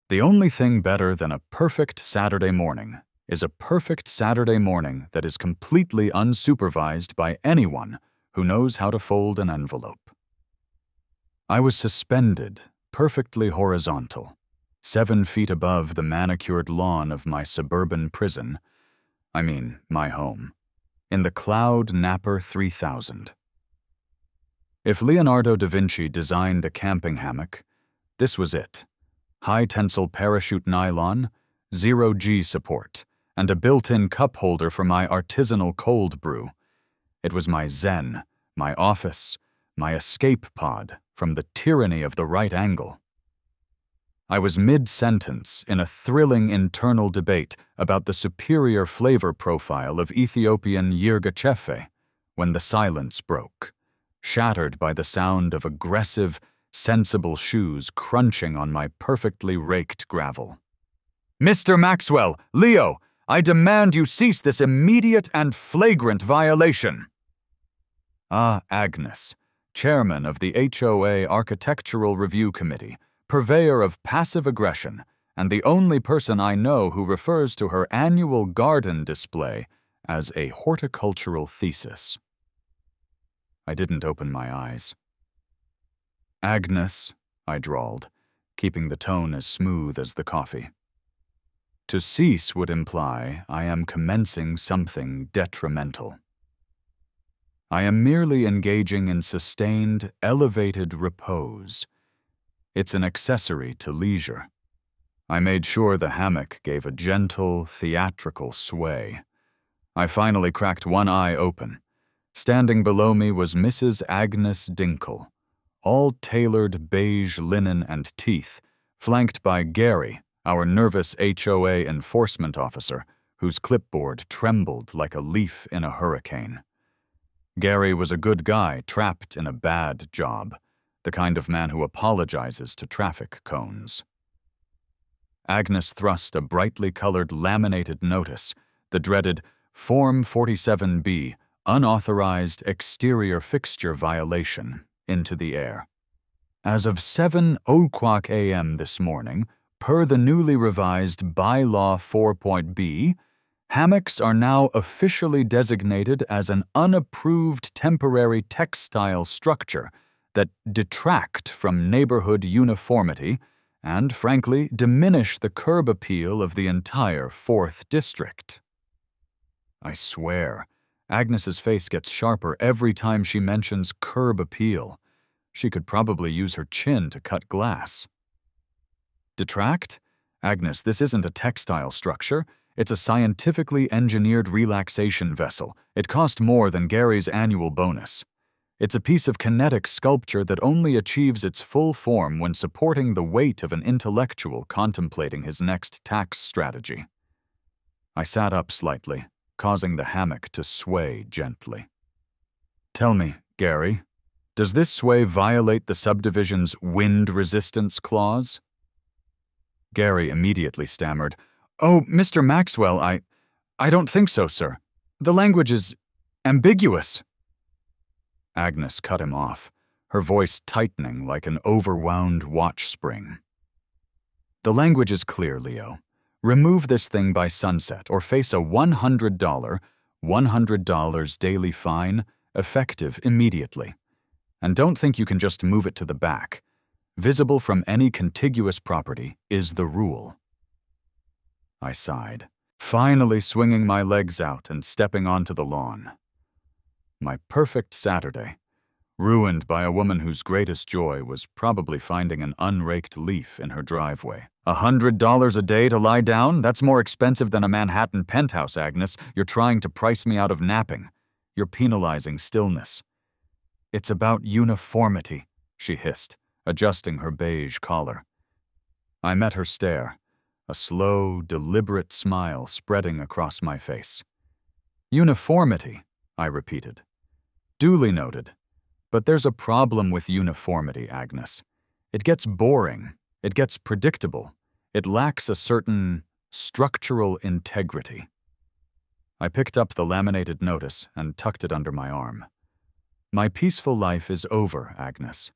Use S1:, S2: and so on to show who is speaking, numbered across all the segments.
S1: The only thing better than a perfect Saturday morning is a perfect Saturday morning that is completely unsupervised by anyone who knows how to fold an envelope. I was suspended, perfectly horizontal, 7 feet above the manicured lawn of my suburban prison, my home, in the Cloud Napper 3000. If Leonardo da Vinci designed a camping hammock, this was it. High-tensile parachute nylon, 0G support, and a built-in cup holder for my artisanal cold brew. It was my zen, my office, my escape pod from the tyranny of the right angle. I was mid-sentence in a thrilling internal debate about the superior flavor profile of Ethiopian yirgacheffe when the silence broke, shattered by the sound of aggressive, sensible shoes crunching on my perfectly raked gravel. "Mr. Maxwell, Leo, I demand you cease this immediate and flagrant violation." Ah, Agnes, chairman of the HOA Architectural Review Committee, purveyor of passive aggression, and the only person I know who refers to her annual garden display as a horticultural thesis. I didn't open my eyes. "Agnes," I drawled, keeping the tone as smooth as the coffee. "To cease would imply I am commencing something detrimental. I am merely engaging in sustained, elevated repose. It's an accessory to leisure." I made sure the hammock gave a gentle, theatrical sway. I finally cracked one eye open. Standing below me was Mrs. Agnes Dinkle, all tailored beige linen and teeth, flanked by Gary, our nervous HOA enforcement officer, whose clipboard trembled like a leaf in a hurricane. Gary was a good guy trapped in a bad job, the kind of man who apologizes to traffic cones. Agnes thrust a brightly colored laminated notice, the dreaded Form 47B, unauthorized exterior fixture violation, into the air. As of 7:00 a.m. this morning, per the newly revised Bylaw 4.B, hammocks are now officially designated as an unapproved temporary textile structure that detract from neighborhood uniformity and, frankly, diminish the curb appeal of the entire 4th District. I swear, Agnes's face gets sharper every time she mentions curb appeal. She could probably use her chin to cut glass. "Detract? Agnes, this isn't a textile structure. It's a scientifically engineered relaxation vessel. It cost more than Gary's annual bonus. It's a piece of kinetic sculpture that only achieves its full form when supporting the weight of an intellectual contemplating his next tax strategy." I sat up slightly, causing the hammock to sway gently. "Tell me, Gary, does this sway violate the subdivision's wind resistance clause?" Gary immediately stammered, "Oh, Mr. Maxwell, I don't think so, sir. The language is ambiguous." Agnes cut him off, her voice tightening like an overwound watch spring. "The language is clear, Leo. Remove this thing by sunset or face a $100 daily fine, effective immediately. And don't think you can just move it to the back. Visible from any contiguous property is the rule." I sighed, finally swinging my legs out and stepping onto the lawn. My perfect Saturday, ruined by a woman whose greatest joy was probably finding an unraked leaf in her driveway. $100 a day to lie down? That's more expensive than a Manhattan penthouse, Agnes. You're trying to price me out of napping. You're penalizing stillness. "It's about uniformity," she hissed, adjusting her beige collar. I met her stare, a slow, deliberate smile spreading across my face. "Uniformity," I repeated. "Duly noted. But there's a problem with uniformity, Agnes. It gets boring. It gets predictable. It lacks a certain structural integrity." I picked up the laminated notice and tucked it under my arm. "My peaceful life is over, Agnes.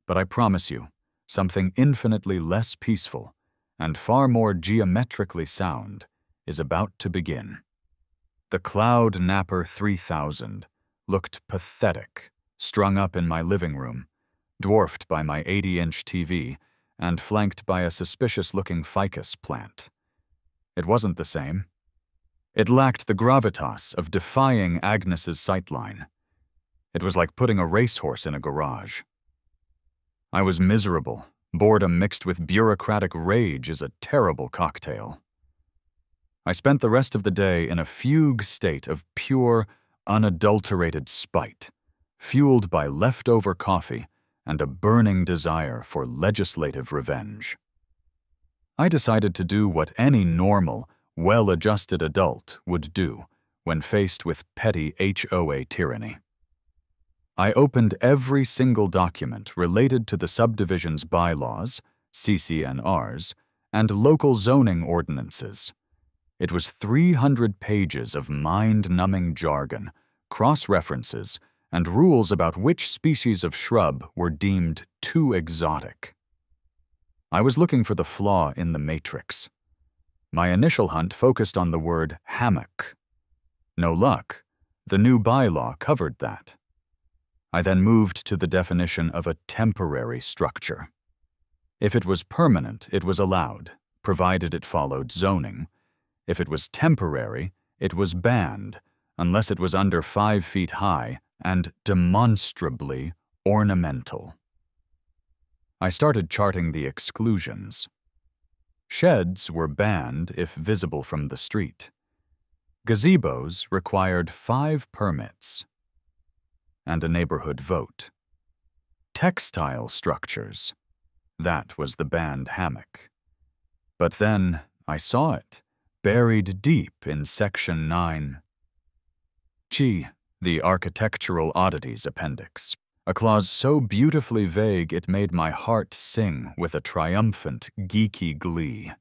S1: But I promise you, something infinitely less peaceful, and far more geometrically sound, is about to begin. The Cloud Napper 3000 looked pathetic, strung up in my living room, dwarfed by my 80-inch TV and flanked by a suspicious-looking ficus plant. It wasn't the same. It lacked the gravitas of defying Agnes's sightline. It was like putting a racehorse in a garage. I was miserable. Boredom mixed with bureaucratic rage is a terrible cocktail. I spent the rest of the day in a fugue state of pure, unadulterated spite, fueled by leftover coffee and a burning desire for legislative revenge. I decided to do what any normal, well-adjusted adult would do when faced with petty HOA tyranny. I opened every single document related to the subdivision's bylaws, CC&Rs, and local zoning ordinances. It was 300 pages of mind-numbing jargon, cross-references, and rules about which species of shrub were deemed too exotic. I was looking for the flaw in the matrix. My initial hunt focused on the word hammock. No luck. The new bylaw covered that. I then moved to the definition of a temporary structure. If it was permanent, it was allowed, provided it followed zoning. If it was temporary, it was banned, unless it was under 5 feet high and demonstrably ornamental. I started charting the exclusions. Sheds were banned if visible from the street. Gazebos required 5 permits and a neighborhood vote. Textile structures, that was the banned hammock. But then I saw it, buried deep in Section 9. The Architectural Oddities Appendix, a clause so beautifully vague it made my heart sing with a triumphant, geeky glee.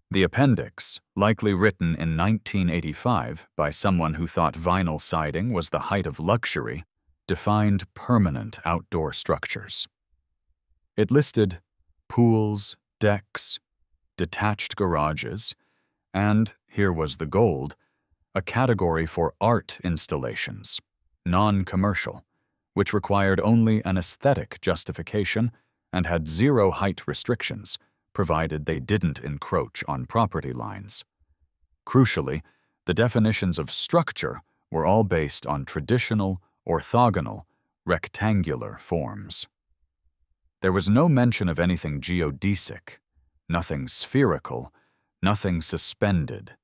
S1: The appendix, likely written in 1985 by someone who thought vinyl siding was the height of luxury, defined permanent outdoor structures. It listed pools, decks, detached garages, and, here was the gold, a category for art installations, non-commercial, which required only an aesthetic justification and had 0 height restrictions, provided they didn't encroach on property lines. Crucially, the definitions of structure were all based on traditional, orthogonal, rectangular forms. There was no mention of anything geodesic, nothing spherical, nothing suspended,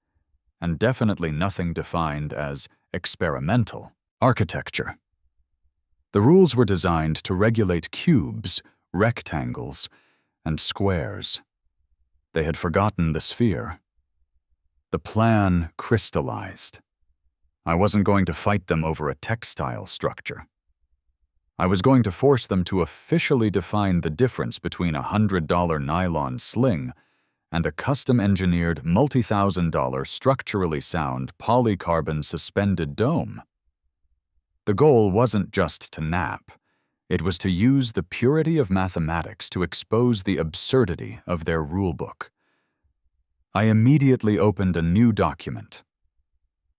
S1: and definitely nothing defined as experimental architecture. The rules were designed to regulate cubes, rectangles, and squares. They had forgotten the sphere. The plan crystallized. I wasn't going to fight them over a textile structure. I was going to force them to officially define the difference between a $100 nylon sling and a custom-engineered multi-$1,000 structurally sound polycarbon suspended dome. The goal wasn't just to nap. It was to use the purity of mathematics to expose the absurdity of their rulebook. I immediately opened a new document.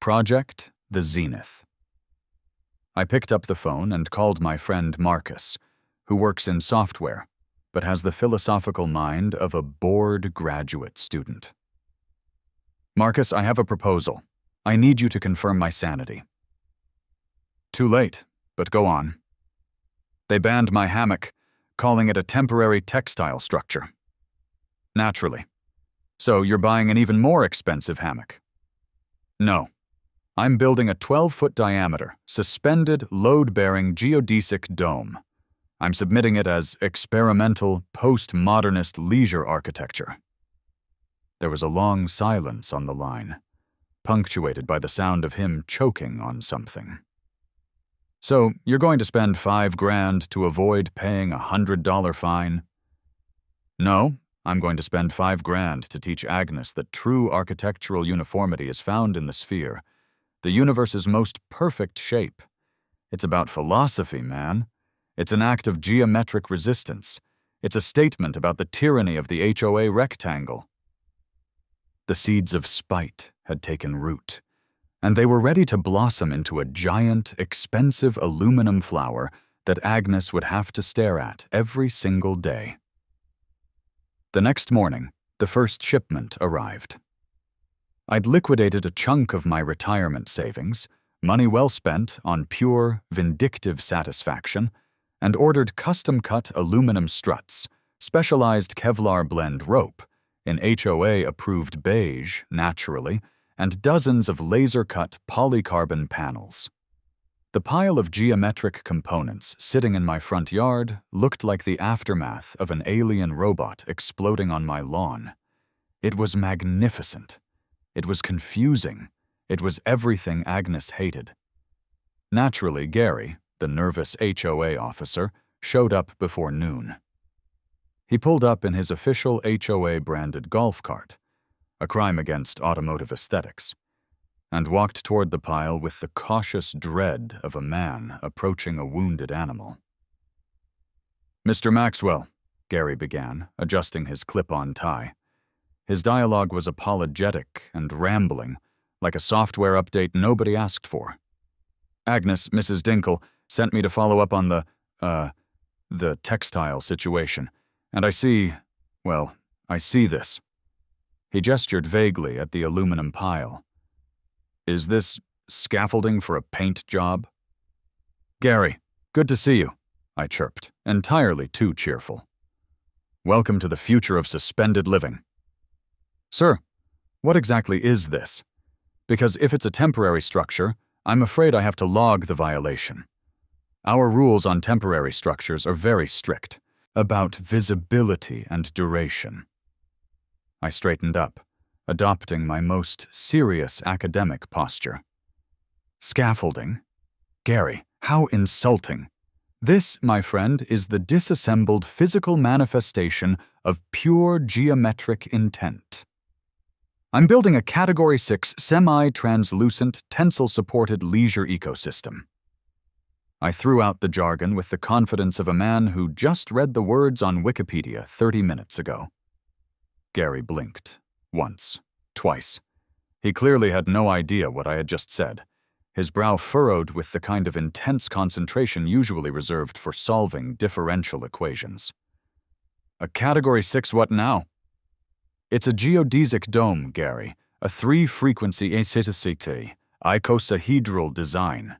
S1: Project the Zenith. I picked up the phone and called my friend Marcus, who works in software, but has the philosophical mind of a bored graduate student. Marcus, I have a proposal. I need you to confirm my sanity. Too late, but go on. They banned my hammock, calling it a temporary textile structure. Naturally. So you're buying an even more expensive hammock. No. I'm building a 12-foot diameter, suspended, load-bearing geodesic dome. I'm submitting it as experimental, post-modernist leisure architecture. There was a long silence on the line, punctuated by the sound of him choking on something. So, you're going to spend $5,000 to avoid paying a $100 fine? No, I'm going to spend $5,000 to teach Agnes that true architectural uniformity is found in the sphere, the universe's most perfect shape. It's about philosophy, man. It's an act of geometric resistance. It's a statement about the tyranny of the HOA rectangle. The seeds of spite had taken root, and they were ready to blossom into a giant, expensive aluminum flower that Agnes would have to stare at every single day. The next morning, the first shipment arrived. I'd liquidated a chunk of my retirement savings, money well spent on pure, vindictive satisfaction, and ordered custom-cut aluminum struts, specialized Kevlar blend rope, in HOA-approved beige, naturally, and dozens of laser-cut polycarbon panels. The pile of geometric components sitting in my front yard looked like the aftermath of an alien robot exploding on my lawn. It was magnificent. It was confusing. It was everything Agnes hated. Naturally, Gary, the nervous HOA officer, showed up before noon. He pulled up in his official HOA-branded golf cart, a crime against automotive aesthetics, and walked toward the pile with the cautious dread of a man approaching a wounded animal. "Mr. Maxwell," Gary began, adjusting his clip-on tie. His dialogue was apologetic and rambling, like a software update nobody asked for. "Agnes, Mrs. Dinkle, sent me to follow up on the textile situation, and I see this." He gestured vaguely at the aluminum pile. "Is this scaffolding for a paint job?" "Gary, good to see you," I chirped, entirely too cheerful. "Welcome to the future of suspended living." "Sir, what exactly is this? Because if it's a temporary structure, I'm afraid I have to log the violation. Our rules on temporary structures are very strict, about visibility and duration." I straightened up, adopting my most serious academic posture. "Scaffolding? Gary, how insulting. This, my friend, is the disassembled physical manifestation of pure geometric intent. I'm building a Category 6 semi-translucent, tensile-supported leisure ecosystem." I threw out the jargon with the confidence of a man who just read the words on Wikipedia 30 minutes ago. Gary blinked. Once. Twice. He clearly had no idea what I had just said, his brow furrowed with the kind of intense concentration usually reserved for solving differential equations. "A Category 6 what now?" "It's a geodesic dome, Gary, a 3-frequency aciticity, icosahedral design.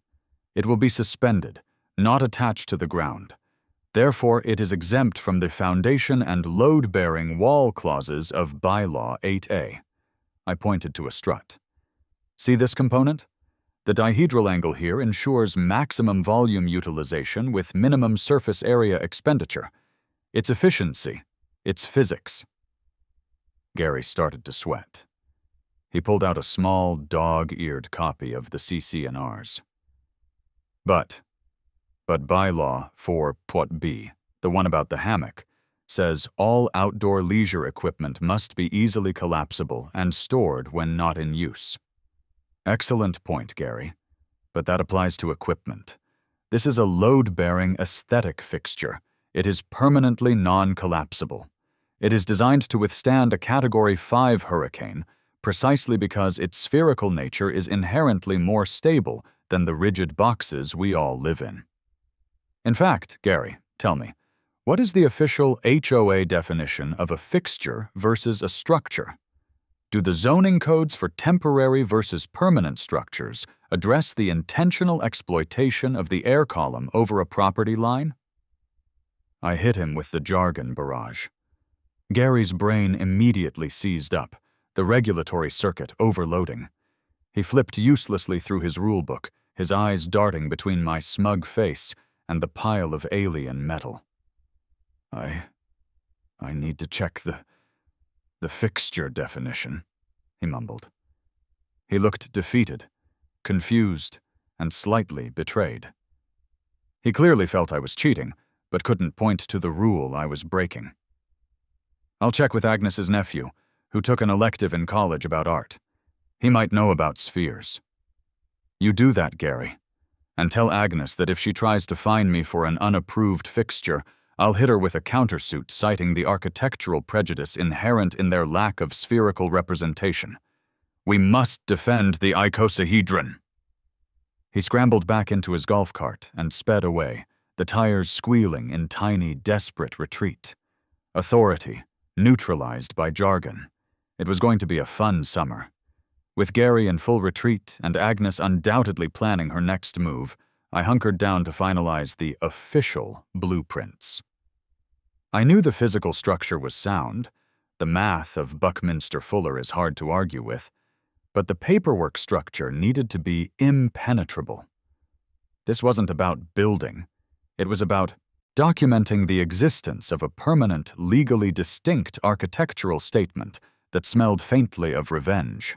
S1: It will be suspended, not attached to the ground. Therefore, it is exempt from the foundation and load-bearing wall clauses of Bylaw 8A. I pointed to a strut. "See this component? The dihedral angle here ensures maximum volume utilization with minimum surface area expenditure. It's efficiency. It's physics." Gary started to sweat. He pulled out a small, dog-eared copy of the CC&Rs. But Bylaw 4.B, the one about the hammock, says all outdoor leisure equipment must be easily collapsible and stored when not in use. Excellent point, Gary. But that applies to equipment. This is a load-bearing aesthetic fixture. It is permanently non-collapsible. It is designed to withstand a Category 5 hurricane precisely because its spherical nature is inherently more stable than the rigid boxes we all live in. In fact, Gary, tell me, what is the official HOA definition of a fixture versus a structure? Do the zoning codes for temporary versus permanent structures address the intentional exploitation of the air column over a property line? I hit him with the jargon barrage. Gary's brain immediately seized up, the regulatory circuit overloading. He flipped uselessly through his rulebook, his eyes darting between my smug face and the pile of alien metal. I need to check the fixture definition, he mumbled. He looked defeated, confused, and slightly betrayed. He clearly felt I was cheating, but couldn't point to the rule I was breaking. I'll check with Agnes's nephew, who took an elective in college about art. He might know about spheres. You do that, Gary, and tell Agnes that if she tries to fine me for an unapproved fixture, I'll hit her with a countersuit citing the architectural prejudice inherent in their lack of spherical representation. We must defend the icosahedron. He scrambled back into his golf cart and sped away, the tires squealing in tiny, desperate retreat. Authority, neutralized by jargon. It was going to be a fun summer. With Gary in full retreat and Agnes undoubtedly planning her next move, I hunkered down to finalize the official blueprints. I knew the physical structure was sound. The math of Buckminster Fuller is hard to argue with, but the paperwork structure needed to be impenetrable. This wasn't about building. It was about documenting the existence of a permanent, legally distinct architectural statement that smelled faintly of revenge.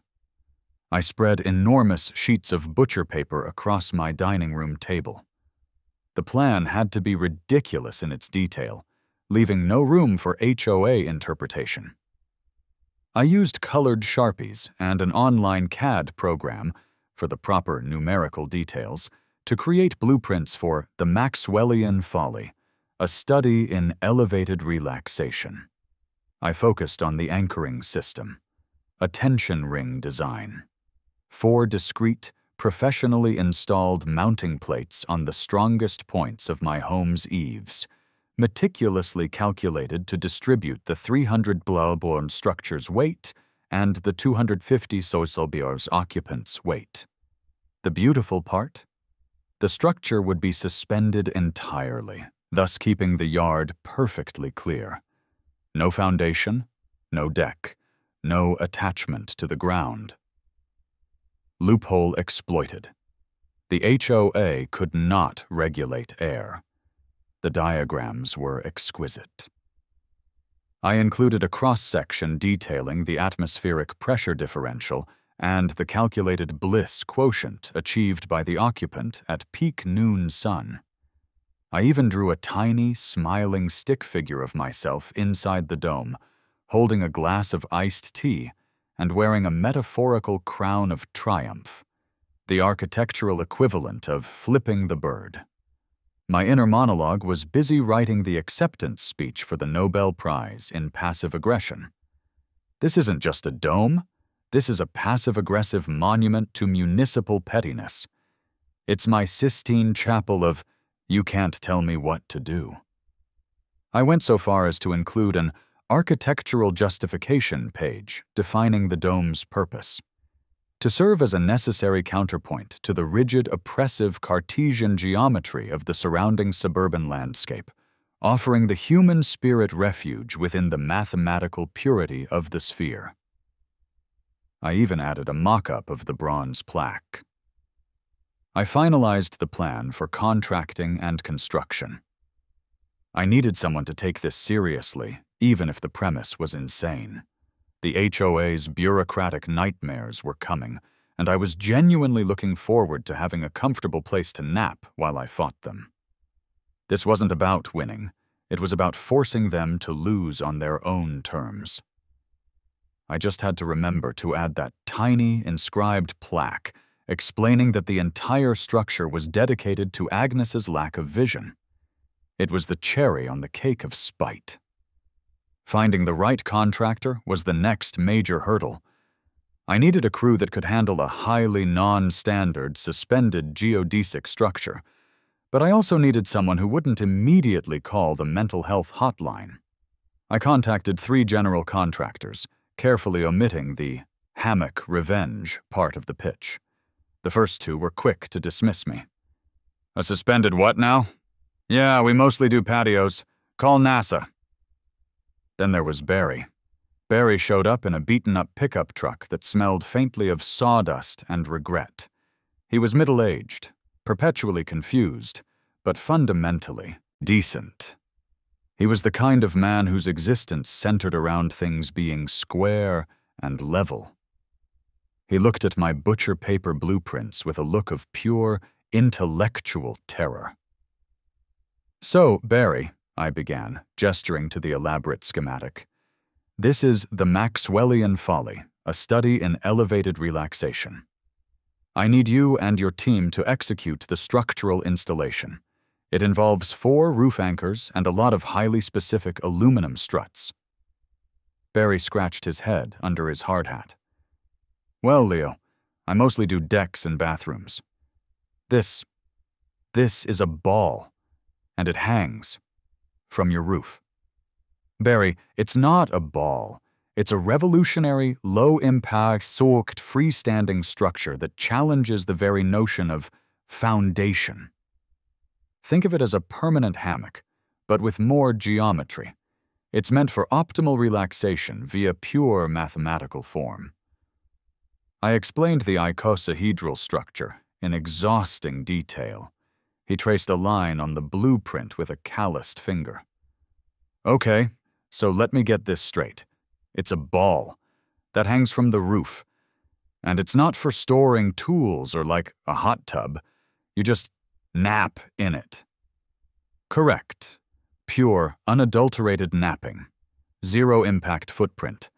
S1: I spread enormous sheets of butcher paper across my dining room table. The plan had to be ridiculous in its detail, leaving no room for HOA interpretation. I used colored Sharpies and an online CAD program, for the proper numerical details, to create blueprints for the Maxwellian Folly, a study in elevated relaxation. I focused on the anchoring system, a tension ring design. 4 discrete, professionally installed mounting plates on the strongest points of my home's eaves, meticulously calculated to distribute the 300 Blauborn structure's weight and the 250 Soselbjör's occupants' weight. The beautiful part? The structure would be suspended entirely, thus keeping the yard perfectly clear. No foundation, no deck, no attachment to the ground. Loophole exploited. The HOA could not regulate air. The diagrams were exquisite. I included a cross-section detailing the atmospheric pressure differential and the calculated bliss quotient achieved by the occupant at peak noon sun. I even drew a tiny, smiling stick figure of myself inside the dome, holding a glass of iced tea and wearing a metaphorical crown of triumph, the architectural equivalent of flipping the bird. My inner monologue was busy writing the acceptance speech for the Nobel Prize in passive aggression. This isn't just a dome. This is a passive-aggressive monument to municipal pettiness. It's my Sistine Chapel of, you can't tell me what to do. I went so far as to include an architectural justification page defining the dome's purpose. To serve as a necessary counterpoint to the rigid, oppressive Cartesian geometry of the surrounding suburban landscape, offering the human spirit refuge within the mathematical purity of the sphere. I even added a mock-up of the bronze plaque. I finalized the plan for contracting and construction. I needed someone to take this seriously, even if the premise was insane. The HOA's bureaucratic nightmares were coming, and I was genuinely looking forward to having a comfortable place to nap while I fought them. This wasn't about winning. It was about forcing them to lose on their own terms. I just had to remember to add that tiny, inscribed plaque explaining that the entire structure was dedicated to Agnes's lack of vision. It was the cherry on the cake of spite. Finding the right contractor was the next major hurdle. I needed a crew that could handle a highly non-standard, suspended geodesic structure, but I also needed someone who wouldn't immediately call the mental health hotline. I contacted 3 general contractors, carefully omitting the Hammock revenge part of the pitch. The first 2 were quick to dismiss me. A suspended what now? Yeah, we mostly do patios. Call NASA. Then there was Barry. Barry showed up in a beaten-up pickup truck that smelled faintly of sawdust and regret. He was middle-aged, perpetually confused, but fundamentally decent. He was the kind of man whose existence centered around things being square and level. He looked at my butcher paper blueprints with a look of pure, intellectual terror. So, Barry, I began, gesturing to the elaborate schematic. This is the Maxwellian Folly, a study in elevated relaxation. I need you and your team to execute the structural installation. It involves 4 roof anchors and a lot of highly specific aluminum struts. Barry scratched his head under his hard hat. Well, Leo, I mostly do decks and bathrooms. This is a ball, and it hangs from your roof. Barry, it's not a ball. It's a revolutionary, low-impact, soaked, freestanding structure that challenges the very notion of foundation. Think of it as a permanent hammock, but with more geometry. It's meant for optimal relaxation via pure mathematical form. I explained the icosahedral structure in exhausting detail. He traced a line on the blueprint with a calloused finger. Okay, so let me get this straight. It's a ball that hangs from the roof, and it's not for storing tools or like a hot tub. You just nap in it. Correct. Pure, unadulterated napping. Zero impact footprint.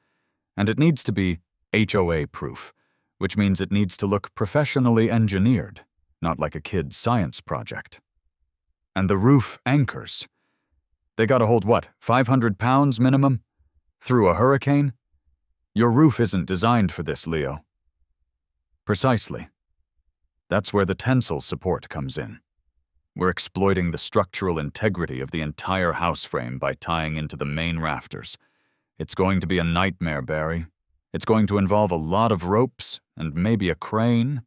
S1: And it needs to be HOA-proof, which means it needs to look professionally engineered, not like a kid's science project. And the roof anchors. They gotta hold what, 500 pounds minimum? Through a hurricane? Your roof isn't designed for this, Leo. Precisely. That's where the tensile support comes in. We're exploiting the structural integrity of the entire house frame by tying into the main rafters. It's going to be a nightmare, Barry. It's going to involve a lot of ropes, and maybe a crane,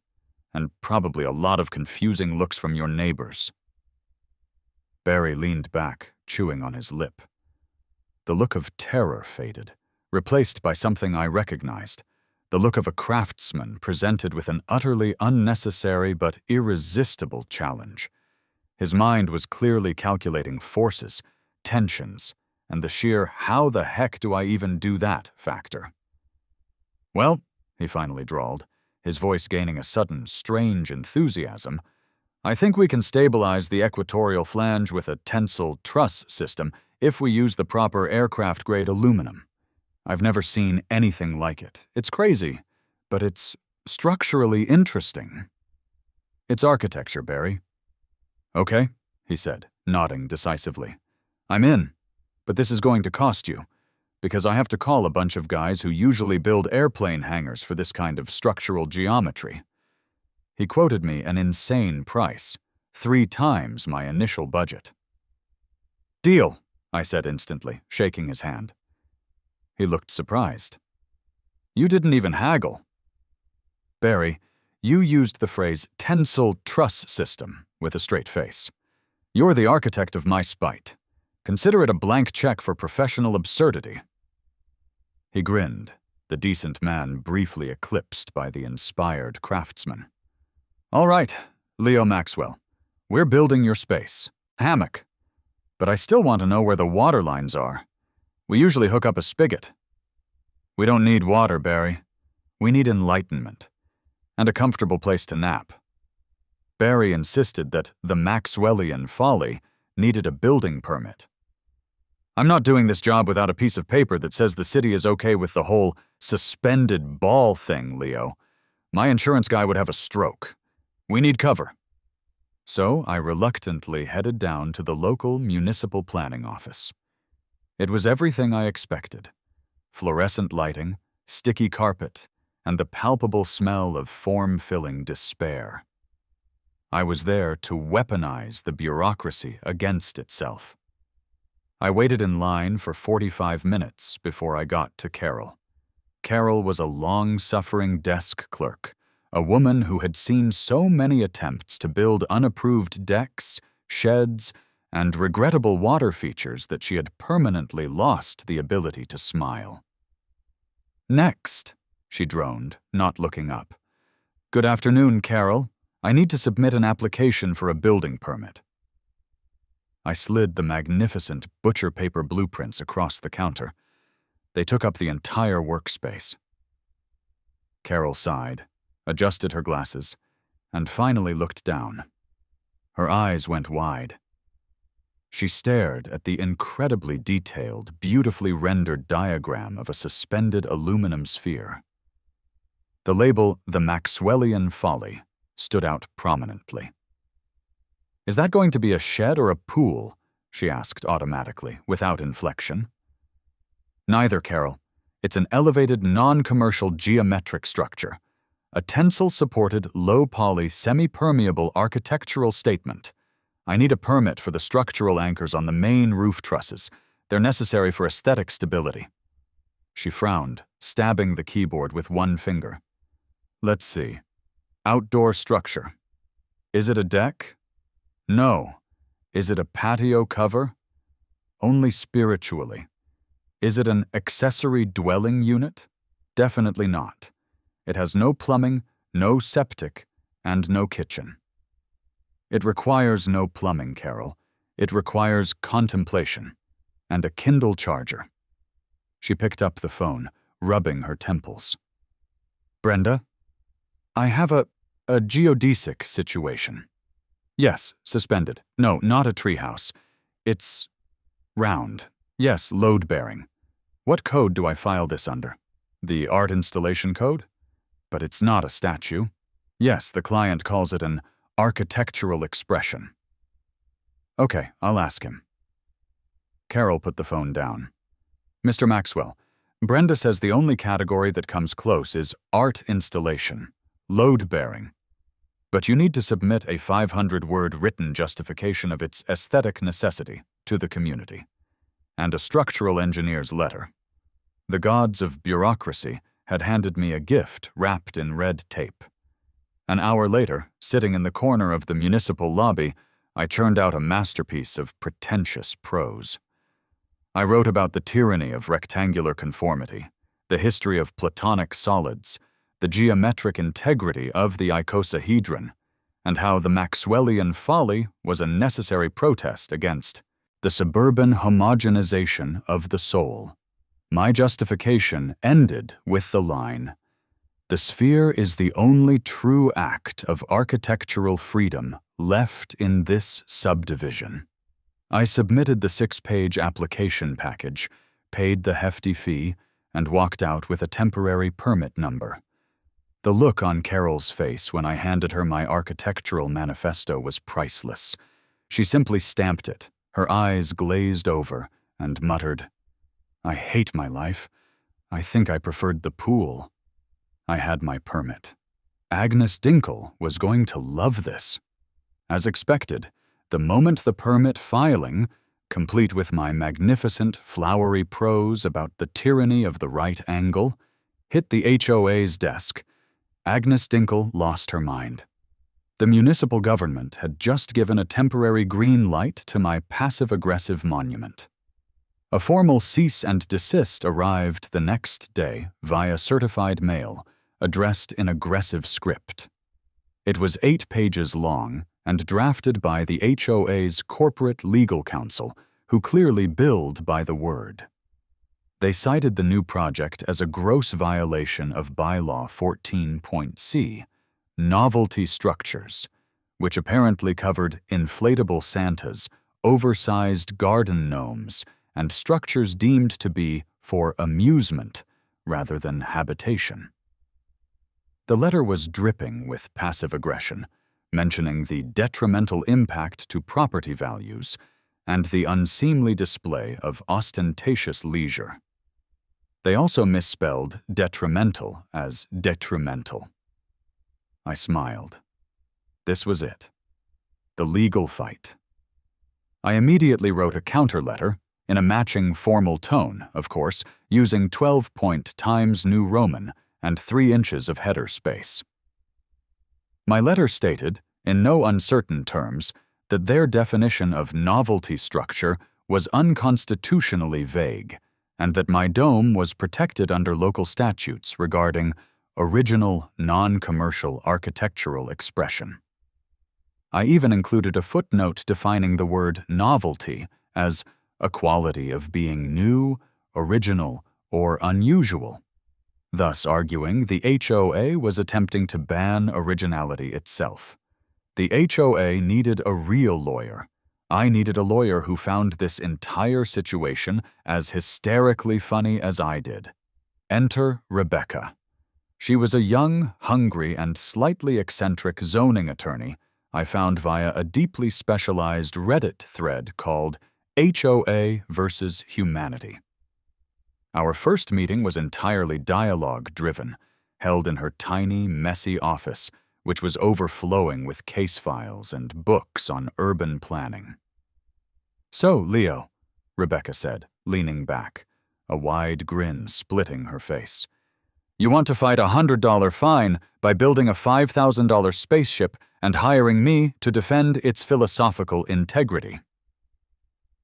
S1: and probably a lot of confusing looks from your neighbors. Barry leaned back, chewing on his lip. The look of terror faded, replaced by something I recognized, the look of a craftsman presented with an utterly unnecessary but irresistible challenge. His mind was clearly calculating forces, tensions, and the sheer how the heck do I even do that factor. Well, he finally drawled, his voice gaining a sudden, strange enthusiasm, I think we can stabilize the equatorial flange with a tensile truss system if we use the proper aircraft-grade aluminum. I've never seen anything like it. It's crazy, but it's structurally interesting. It's architecture, Barry. Okay, he said, nodding decisively. I'm in, but this is going to cost you, because I have to call a bunch of guys who usually build airplane hangars for this kind of structural geometry. He quoted me an insane price, 3 times my initial budget. Deal, I said instantly, shaking his hand. He looked surprised. You didn't even haggle. Barry, you used the phrase tensile truss system with a straight face. You're the architect of my spite. Consider it a blank check for professional absurdity. He grinned, the decent man briefly eclipsed by the inspired craftsman. All right, Leo Maxwell, we're building your space. Hammock. But I still want to know where the water lines are. We usually hook up a spigot. We don't need water, Barry. We need enlightenment. And a comfortable place to nap. Barry insisted that the Maxwellian folly needed a building permit. I'm not doing this job without a piece of paper that says the city is okay with the whole suspended ball thing, Leo. My insurance guy would have a stroke. We need cover. So I reluctantly headed down to the local municipal planning office. It was everything I expected. Fluorescent lighting, sticky carpet, and the palpable smell of form-filling despair. I was there to weaponize the bureaucracy against itself. I waited in line for 45 minutes before I got to Carol. Carol was a long-suffering desk clerk, a woman who had seen so many attempts to build unapproved decks, sheds, and regrettable water features that she had permanently lost the ability to smile. Next, she droned, not looking up. Good afternoon, Carol. I need to submit an application for a building permit. I slid the magnificent butcher paper blueprints across the counter. They took up the entire workspace. Carol sighed, adjusted her glasses, and finally looked down. Her eyes went wide. She stared at the incredibly detailed, beautifully rendered diagram of a suspended aluminum sphere. The label, The Maxwellian Folly, stood out prominently. Is that going to be a shed or a pool? She asked automatically, without inflection. Neither, Carol. It's an elevated, non-commercial geometric structure. A tensile-supported, low-poly, semi-permeable architectural statement. I need a permit for the structural anchors on the main roof trusses. They're necessary for aesthetic stability. She frowned, stabbing the keyboard with one finger. Let's see. Outdoor structure. Is it a deck? No. Is it a patio cover? Only spiritually. Is it an accessory dwelling unit? Definitely not. It has no plumbing, no septic, and no kitchen. It requires no plumbing, Carol. It requires contemplation and a Kindle charger. She picked up the phone, rubbing her temples. Brenda? I have a geodesic situation. Yes, suspended. No, not a treehouse. It's round. Yes, load-bearing. What code do I file this under? The art installation code? But it's not a statue. Yes, the client calls it an architectural expression. Okay, I'll ask him. Carol put the phone down. Mr. Maxwell, Brenda says the only category that comes close is art installation, load-bearing. But you need to submit a 500-word written justification of its aesthetic necessity to the community, and a structural engineer's letter. The gods of bureaucracy had handed me a gift wrapped in red tape. An hour later, sitting in the corner of the municipal lobby, I churned out a masterpiece of pretentious prose. I wrote about the tyranny of rectangular conformity, the history of platonic solids, the geometric integrity of the icosahedron, and how the Maxwellian folly was a necessary protest against the suburban homogenization of the soul. My justification ended with the line, "The sphere is the only true act of architectural freedom left in this subdivision." I submitted the 6-page application package, paid the hefty fee, and walked out with a temporary permit number. The look on Carol's face when I handed her my architectural manifesto was priceless. She simply stamped it, her eyes glazed over, and muttered, "I hate my life. I think I preferred the pool." I had my permit. Agnes Dinkel was going to love this. As expected, the moment the permit filing, complete with my magnificent flowery prose about the tyranny of the right angle, hit the HOA's desk, Agnes Dinkel lost her mind. The municipal government had just given a temporary green light to my passive-aggressive monument. A formal cease and desist arrived the next day via certified mail, addressed in aggressive script. It was 8 pages long and drafted by the HOA's corporate legal counsel, who clearly billed by the word. They cited the new project as a gross violation of Bylaw 14.c, novelty structures, which apparently covered inflatable Santas, oversized garden gnomes, and structures deemed to be for amusement rather than habitation. The letter was dripping with passive aggression, mentioning the detrimental impact to property values and the unseemly display of ostentatious leisure. They also misspelled detrimental as detrimental. I smiled. This was it. The legal fight. I immediately wrote a counter letter, in a matching formal tone, of course, using 12-point Times New Roman and 3 inches of header space. My letter stated, in no uncertain terms, that their definition of novelty structure was unconstitutionally vague, and that my dome was protected under local statutes regarding original, non-commercial architectural expression. I even included a footnote defining the word novelty as a quality of being new, original, or unusual, thus arguing the HOA was attempting to ban originality itself. The HOA needed a real lawyer. I needed a lawyer who found this entire situation as hysterically funny as I did. Enter Rebecca. She was a young, hungry, and slightly eccentric zoning attorney I found via a deeply specialized Reddit thread called HOA versus Humanity. Our first meeting was entirely dialogue-driven, held in her tiny, messy office, which was overflowing with case files and books on urban planning. "So, Leo," Rebecca said, leaning back, a wide grin splitting her face, "you want to fight a $100 fine by building a $5,000 spaceship and hiring me to defend its philosophical integrity."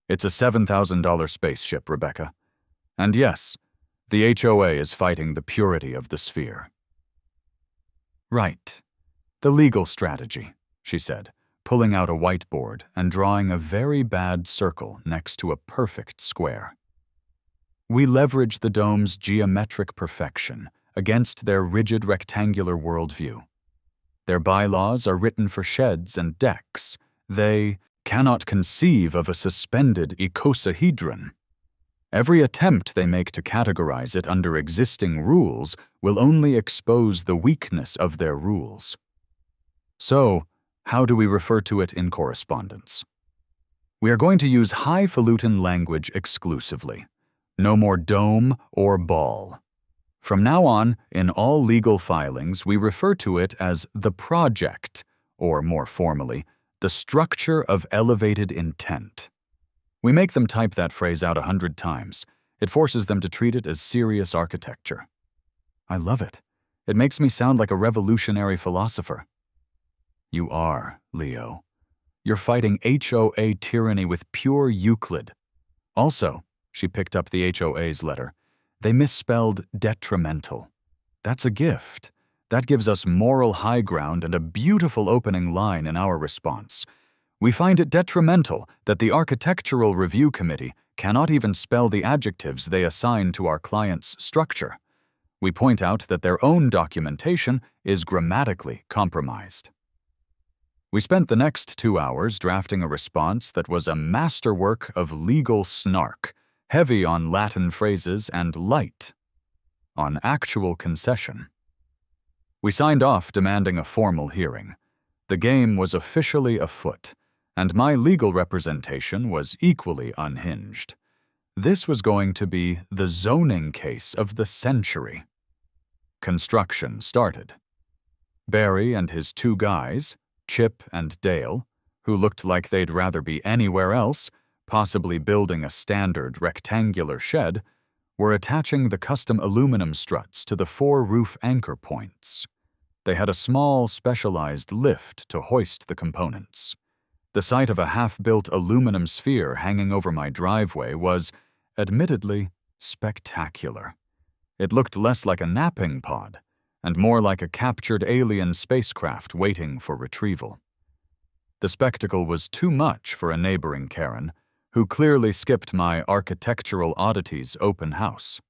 S1: "It's a $7,000 spaceship, Rebecca. And yes, the HOA is fighting the purity of the sphere." "Right. The legal strategy," she said, pulling out a whiteboard and drawing a very bad circle next to a perfect square. "We leverage the dome's geometric perfection against their rigid rectangular worldview. Their bylaws are written for sheds and decks. They cannot conceive of a suspended icosahedron. Every attempt they make to categorize it under existing rules will only expose the weakness of their rules. So, how do we refer to it in correspondence? We are going to use highfalutin language exclusively. No more dome or ball. From now on, in all legal filings, we refer to it as the project, or more formally, the structure of elevated intent. We make them type that phrase out 100 times. It forces them to treat it as serious architecture. I love it. It makes me sound like a revolutionary philosopher. You are, Leo. You're fighting HOA tyranny with pure Euclid. Also, she picked up the HOA's letter, they misspelled detrimental. That's a gift. That gives us moral high ground and a beautiful opening line in our response. We find it detrimental that the Architectural Review Committee cannot even spell the adjectives they assign to our client's structure. We point out that their own documentation is grammatically compromised. We spent the next 2 hours drafting a response that was a masterwork of legal snark, heavy on Latin phrases and light on actual concession. We signed off demanding a formal hearing. The game was officially afoot, and my legal representation was equally unhinged. This was going to be the zoning case of the century. Construction started. Barry and his 2 guys, Chip and Dale, who looked like they'd rather be anywhere else, possibly building a standard rectangular shed, were attaching the custom aluminum struts to the 4 roof anchor points. They had a small, specialized lift to hoist the components. The sight of a half-built aluminum sphere hanging over my driveway was, admittedly, spectacular. It looked less like a napping pod, and more like a captured alien spacecraft waiting for retrieval. The spectacle was too much for a neighboring Karen, who clearly skipped my architectural oddities open house.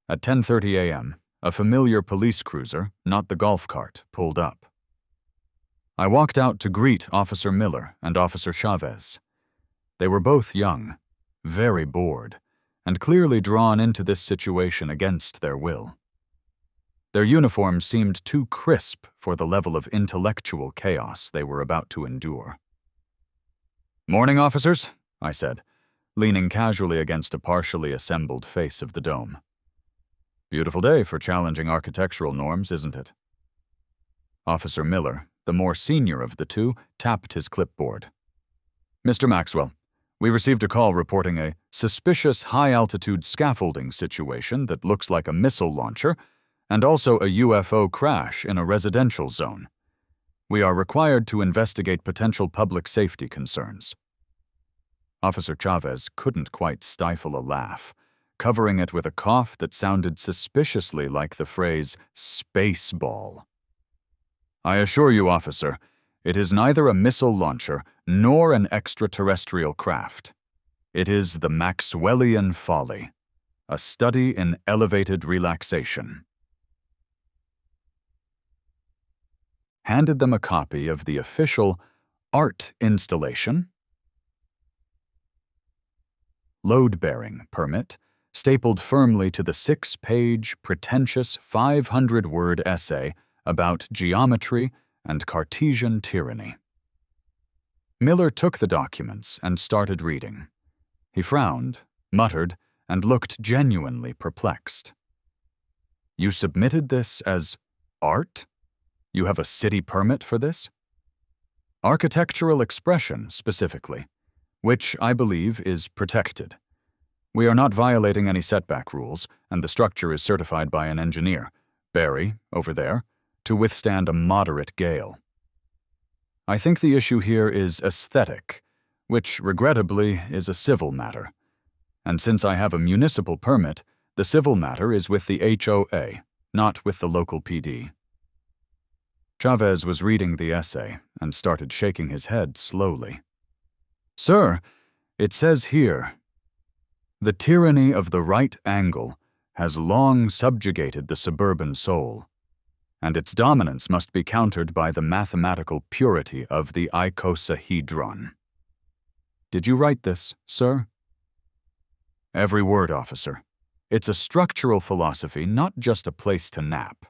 S1: At 10:30 a.m., a familiar police cruiser, not the golf cart, pulled up. I walked out to greet Officer Miller and Officer Chavez. They were both young, very bored, and clearly drawn into this situation against their will. Their uniforms seemed too crisp for the level of intellectual chaos they were about to endure. "Morning, officers," I said, leaning casually against a partially assembled face of the dome. "Beautiful day for challenging architectural norms, isn't it?" Officer Miller, the more senior of the 2, tapped his clipboard. "Mr. Maxwell, we received a call reporting a suspicious high-altitude scaffolding situation that looks like a missile launcher, and also a UFO crash in a residential zone. We are required to investigate potential public safety concerns." Officer Chavez couldn't quite stifle a laugh, covering it with a cough that sounded suspiciously like the phrase "spaceball." "I assure you, officer, it is neither a missile launcher nor an extraterrestrial craft. It is the Maxwellian folly, a study in elevated relaxation." Handed them a copy of the official art installation, load-bearing permit, stapled firmly to the 6-page, pretentious 500-word essay about geometry and Cartesian tyranny. Miller took the documents and started reading. He frowned, muttered, and looked genuinely perplexed. "You submitted this as art? You have a city permit for this?" "Architectural expression, specifically, which I believe is protected. We are not violating any setback rules, and the structure is certified by an engineer, Barry, over there, to withstand a moderate gale. I think the issue here is aesthetic, which, regrettably, is a civil matter. And since I have a municipal permit, the civil matter is with the HOA, not with the local PD." Chavez was reading the essay and started shaking his head slowly. "Sir, it says here, 'The tyranny of the right angle has long subjugated the suburban soul, and its dominance must be countered by the mathematical purity of the icosahedron.' Did you write this, sir?" "Every word, officer. It's a structural philosophy, not just a place to nap."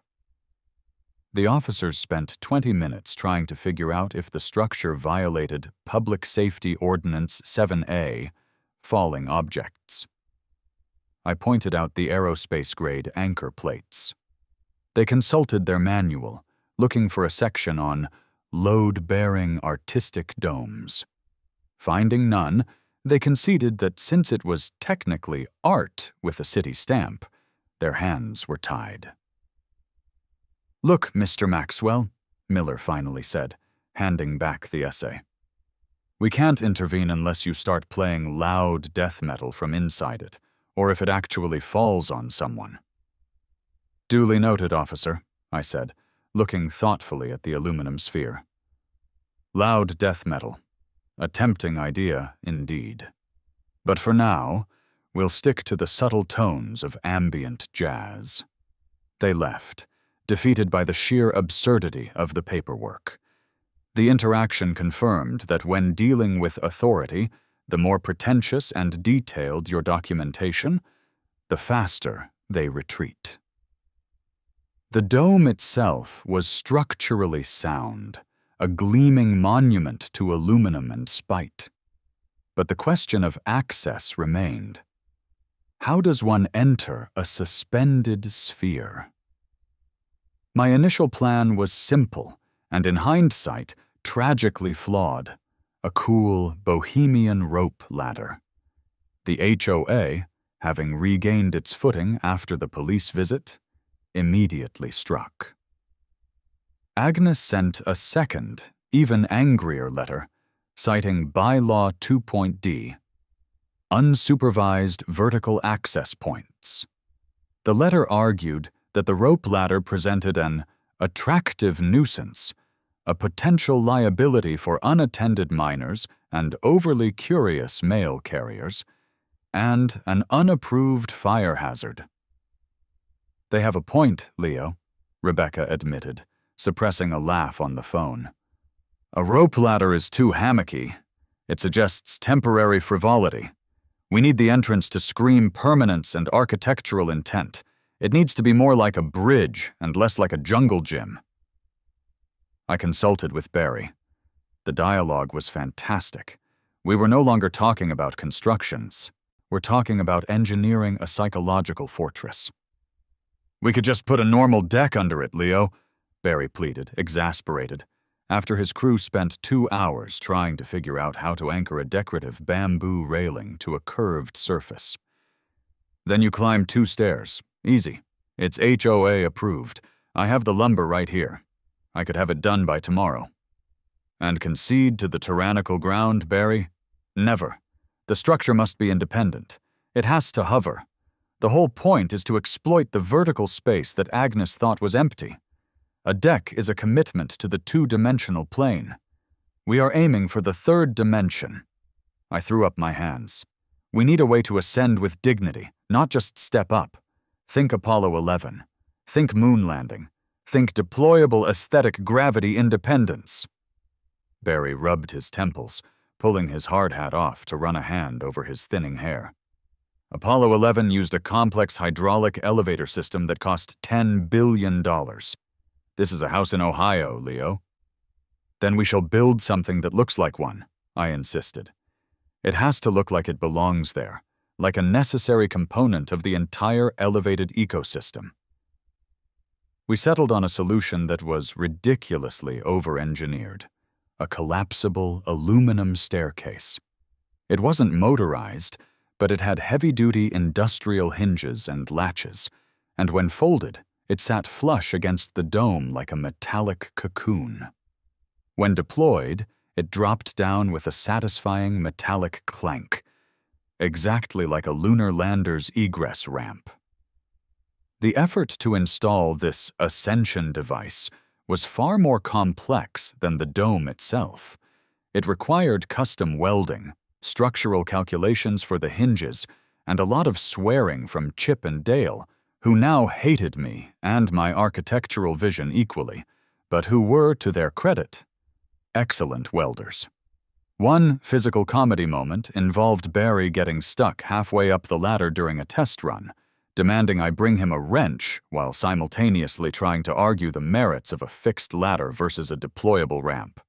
S1: The officers spent 20 minutes trying to figure out if the structure violated Public Safety Ordinance 7A, falling objects. I pointed out the aerospace-grade anchor plates. They consulted their manual, looking for a section on load-bearing artistic domes. Finding none, they conceded that since it was technically art with a city stamp, their hands were tied. "Look, Mr. Maxwell," Miller finally said, handing back the essay. "We can't intervene unless you start playing loud death metal from inside it, or if it actually falls on someone." "Duly noted, officer," I said, looking thoughtfully at the aluminum sphere. "Loud death metal. A tempting idea, indeed. But for now, we'll stick to the subtle tones of ambient jazz." They left, defeated by the sheer absurdity of the paperwork. The interaction confirmed that when dealing with authority, the more pretentious and detailed your documentation, the faster they retreat. The dome itself was structurally sound, a gleaming monument to aluminum and spite. But the question of access remained. How does one enter a suspended sphere? My initial plan was simple, and in hindsight, tragically flawed. A cool, bohemian rope ladder. The HOA, having regained its footing after the police visit, immediately struck. Agnes sent a second, even angrier letter, citing Bylaw 2.D, unsupervised vertical access points. The letter argued that the rope ladder presented an attractive nuisance, a potential liability for unattended minors and overly curious mail carriers, and an unapproved fire hazard. "They have a point, Leo," Rebecca admitted, suppressing a laugh on the phone. "A rope ladder is too hammocky. It suggests temporary frivolity. We need the entrance to scream permanence and architectural intent. It needs to be more like a bridge and less like a jungle gym." I consulted with Barry. The dialogue was fantastic. We were no longer talking about constructions. We're talking about engineering a psychological fortress. "We could just put a normal deck under it, Leo," Barry pleaded, exasperated, after his crew spent 2 hours trying to figure out how to anchor a decorative bamboo railing to a curved surface. "Then you climb 2 stairs. Easy. It's HOA approved. I have the lumber right here. I could have it done by tomorrow." "And concede to the tyrannical ground, Barry? Never. The structure must be independent. It has to hover. The whole point is to exploit the vertical space that Agnes thought was empty. A deck is a commitment to the 2-dimensional plane. We are aiming for the 3rd dimension." I threw up my hands. "We need a way to ascend with dignity, not just step up. Think Apollo 11. Think moon landing. Think deployable aesthetic gravity independence." Barry rubbed his temples, pulling his hard hat off to run a hand over his thinning hair. "Apollo 11 used a complex hydraulic elevator system that cost $10 billion. This is a house in Ohio, Leo. Then we shall build something that looks like one, I insisted. It has to look like it belongs there, like a necessary component of the entire elevated ecosystem. We settled on a solution that was ridiculously over-engineered, a collapsible aluminum staircase. It wasn't motorized, but it had heavy-duty industrial hinges and latches, and when folded, it sat flush against the dome like a metallic cocoon. When deployed, it dropped down with a satisfying metallic clank, exactly like a lunar lander's egress ramp. The effort to install this ascension device was far more complex than the dome itself. It required custom welding, structural calculations for the hinges, and a lot of swearing from Chip and Dale, who now hated me and my architectural vision equally, but who were, to their credit, excellent welders. One physical comedy moment involved Barry getting stuck halfway up the ladder during a test run, demanding I bring him a wrench while simultaneously trying to argue the merits of a fixed ladder versus a deployable ramp.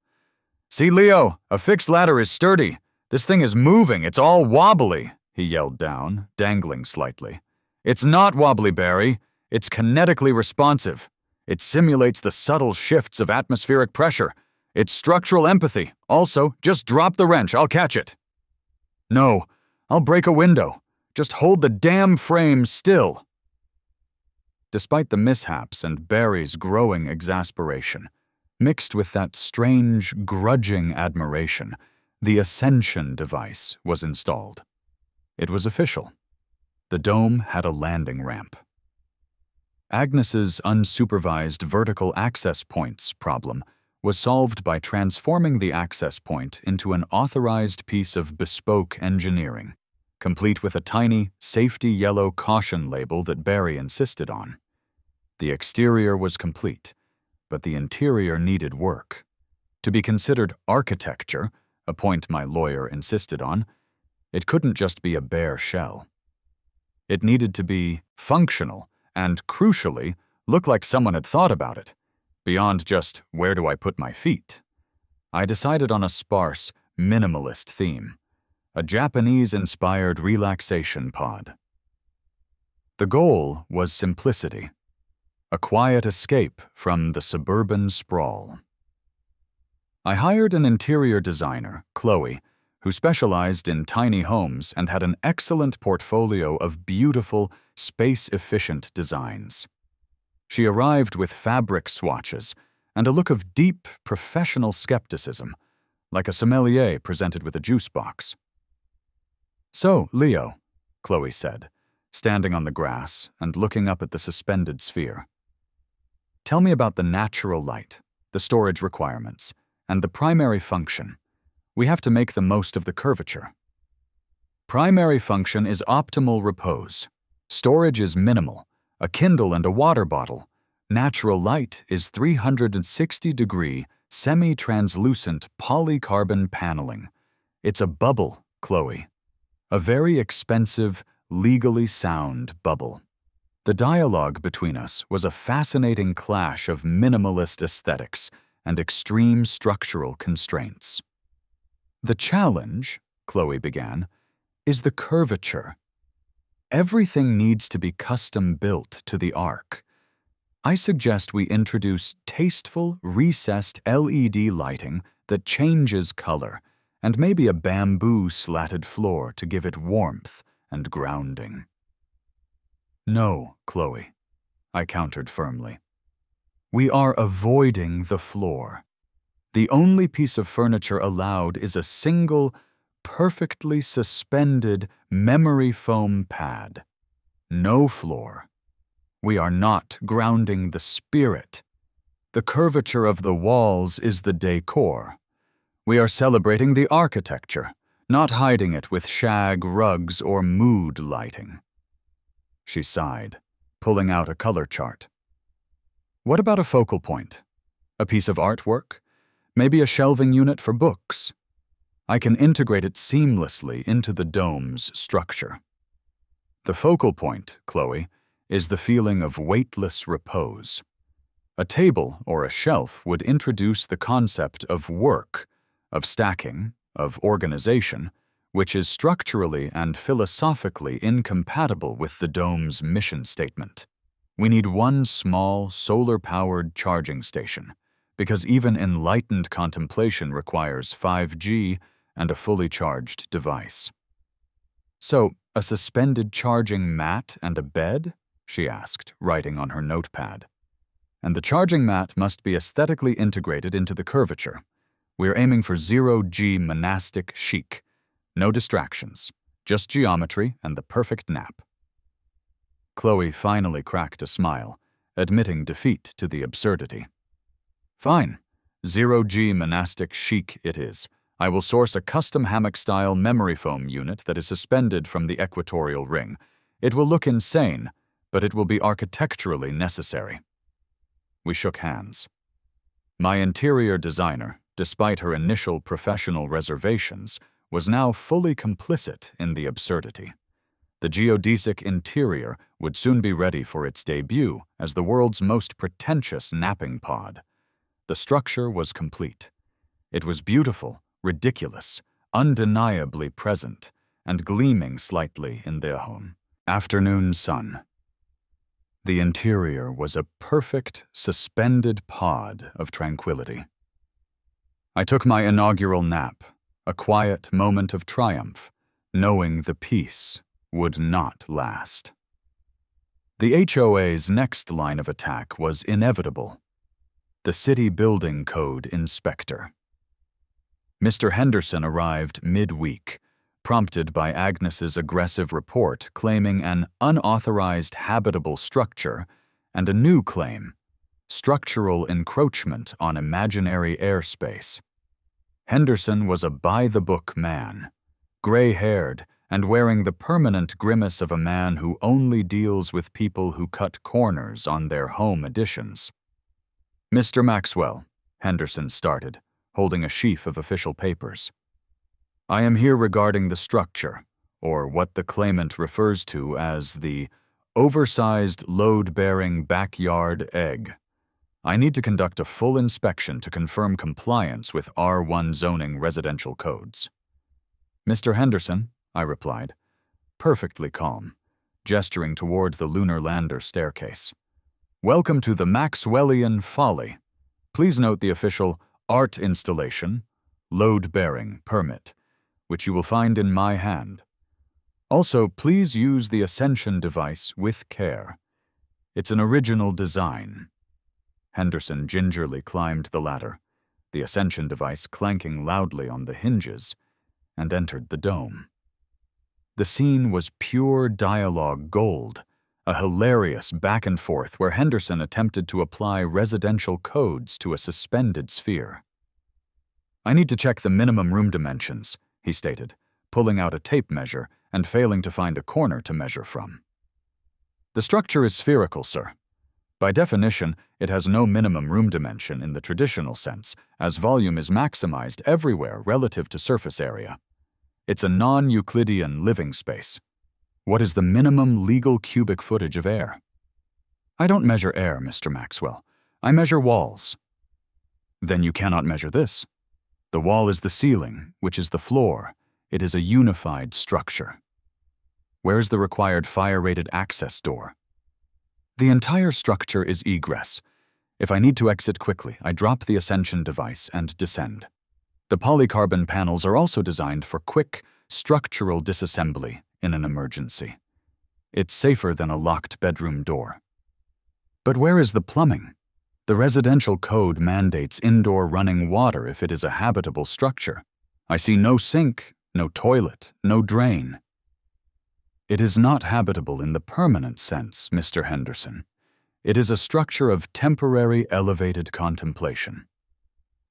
S1: "See, Leo, a fixed ladder is sturdy. This thing is moving, it's all wobbly," he yelled down, dangling slightly. "It's not wobbly, Barry. It's kinetically responsive. It simulates the subtle shifts of atmospheric pressure. It's structural empathy. Also, just drop the wrench, I'll catch it." "No, I'll break a window. Just hold the damn frame still." Despite the mishaps and Barry's growing exasperation, mixed with that strange, grudging admiration, the ascension device was installed. It was official. The dome had a landing ramp. Agnes's unsupervised vertical access points problem was solved by transforming the access point into an authorized piece of bespoke engineering, complete with a tiny, safety yellow caution label that Barry insisted on. The exterior was complete, but the interior needed work. To be considered architecture, a point my lawyer insisted on, it couldn't just be a bare shell. It needed to be functional and, crucially, look like someone had thought about it, beyond just where do I put my feet. I decided on a sparse, minimalist theme, a Japanese-inspired relaxation pod. The goal was simplicity, a quiet escape from the suburban sprawl. I hired an interior designer, Chloe, who specialized in tiny homes and had an excellent portfolio of beautiful, space-efficient designs. She arrived with fabric swatches and a look of deep, professional skepticism, like a sommelier presented with a juice box. "So, Leo," Chloe said, standing on the grass and looking up at the suspended sphere. "Tell me about the natural light, the storage requirements, and the primary function. We have to make the most of the curvature." "Primary function is optimal repose. Storage is minimal, a Kindle and a water bottle. Natural light is 360-degree, semi-translucent polycarbon paneling. It's a bubble, Chloe. A very expensive, legally sound bubble." The dialogue between us was a fascinating clash of minimalist aesthetics and extreme structural constraints. "The challenge," Chloe began, "is the curvature. Everything needs to be custom-built to the arc. I suggest we introduce tasteful, recessed LED lighting that changes color, and maybe a bamboo-slatted floor to give it warmth and grounding." "No, Chloe," I countered firmly. "We are avoiding the floor. The only piece of furniture allowed is a single, perfectly suspended memory foam pad. No floor. We are not grounding the spirit. The curvature of the walls is the decor. We are celebrating the architecture, not hiding it with shag rugs or mood lighting." She sighed, pulling out a color chart. "What about a focal point? A piece of artwork? Maybe a shelving unit for books? I can integrate it seamlessly into the dome's structure." "The focal point, Chloe, is the feeling of weightless repose. A table or a shelf would introduce the concept of work, of stacking, of organization, which is structurally and philosophically incompatible with the dome's mission statement. We need one small, solar-powered charging station, because even enlightened contemplation requires 5G and a fully charged device. So, a suspended charging mat and a bed? She asked, writing on her notepad. And the charging mat must be aesthetically integrated into the curvature. We are aiming for 0G monastic chic. No distractions, just geometry and the perfect nap. Chloe finally cracked a smile, admitting defeat to the absurdity. Fine. 0G monastic chic it is. I will source a custom hammock-style memory foam unit that is suspended from the equatorial ring. It will look insane, but it will be architecturally necessary. We shook hands. My interior designer, despite her initial professional reservations, was now fully complicit in the absurdity. The Geodesic interior would soon be ready for its debut as the world's most pretentious napping pod. The structure was complete. It was beautiful, ridiculous, undeniably present, and gleaming slightly in the afternoon sun. The interior was a perfect, suspended pod of tranquility. I took my inaugural nap, a quiet moment of triumph, knowing the peace would not last. The HOA's next line of attack was inevitable. The City Building Code Inspector. Mr. Henderson arrived mid-week, prompted by Agnes's aggressive report claiming an unauthorized habitable structure and a new claim, structural encroachment on imaginary airspace. Henderson was a by-the-book man, gray-haired and wearing the permanent grimace of a man who only deals with people who cut corners on their home additions. Mr. Maxwell, Henderson started, holding a sheaf of official papers. I am here regarding the structure, or what the claimant refers to as the oversized load-bearing backyard egg. I need to conduct a full inspection to confirm compliance with R1 zoning residential codes. Mr. Henderson, I replied, perfectly calm, gesturing toward the lunar lander staircase. Welcome to the Maxwellian Folly. Please note the official art installation, load-bearing permit, which you will find in my hand. Also, please use the Ascension device with care. It's an original design. Henderson gingerly climbed the ladder, the Ascension device clanking loudly on the hinges, and entered the dome. The scene was pure dialogue gold, a hilarious back and forth where Henderson attempted to apply residential codes to a suspended sphere. I need to check the minimum room dimensions, he stated, pulling out a tape measure and failing to find a corner to measure from. The structure is spherical, sir. By definition, it has no minimum room dimension in the traditional sense, as volume is maximized everywhere relative to surface area. It's a non-Euclidean living space. What is the minimum legal cubic footage of air? I don't measure air, Mr. Maxwell. I measure walls. Then you cannot measure this. The wall is the ceiling, which is the floor. It is a unified structure. Where's the required fire-rated access door? The entire structure is egress. If I need to exit quickly, I drop the Ascension device and descend. The polycarbon panels are also designed for quick, structural disassembly in an emergency. It's safer than a locked bedroom door. But where is the plumbing? The residential code mandates indoor running water if it is a habitable structure. I see no sink, no toilet, no drain. It is not habitable in the permanent sense, Mr. Henderson. It is a structure of temporary elevated contemplation.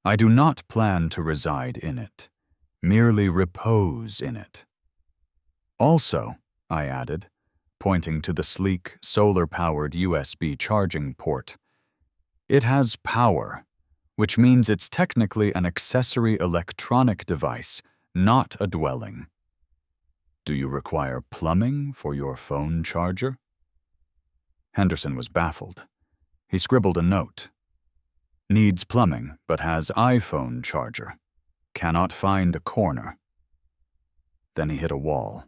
S1: I do not plan to reside in it, merely repose in it. Also, I added, pointing to the sleek, solar-powered USB charging port, it has power, which means it's technically an accessory electronic device, not a dwelling. Do you require plumbing for your phone charger? Henderson was baffled. He scribbled a note, Needs plumbing, but has iPhone charger. Cannot find a corner. Then he hit a wall.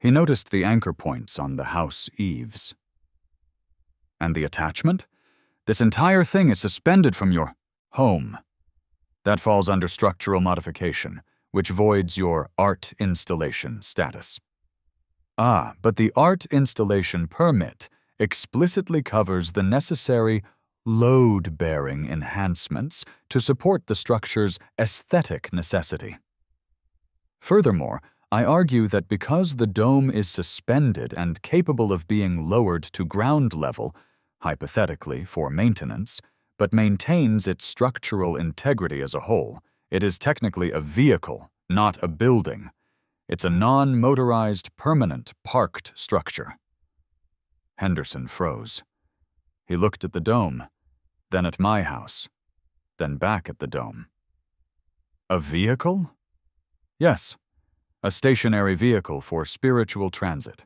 S1: He noticed the anchor points on the house eaves. And the attachment? This entire thing is suspended from your home. That falls under structural modification, which voids your art installation status. Ah, but the art installation permit explicitly covers the necessary load-bearing enhancements to support the structure's aesthetic necessity. Furthermore, I argue that because the dome is suspended and capable of being lowered to ground level, hypothetically for maintenance, but maintains its structural integrity as a whole, it is technically a vehicle, not a building. It's a non-motorized, permanent, parked structure. Henderson froze. He looked at the dome, then at my house, then back at the dome. A vehicle? Yes, a stationary vehicle for spiritual transit.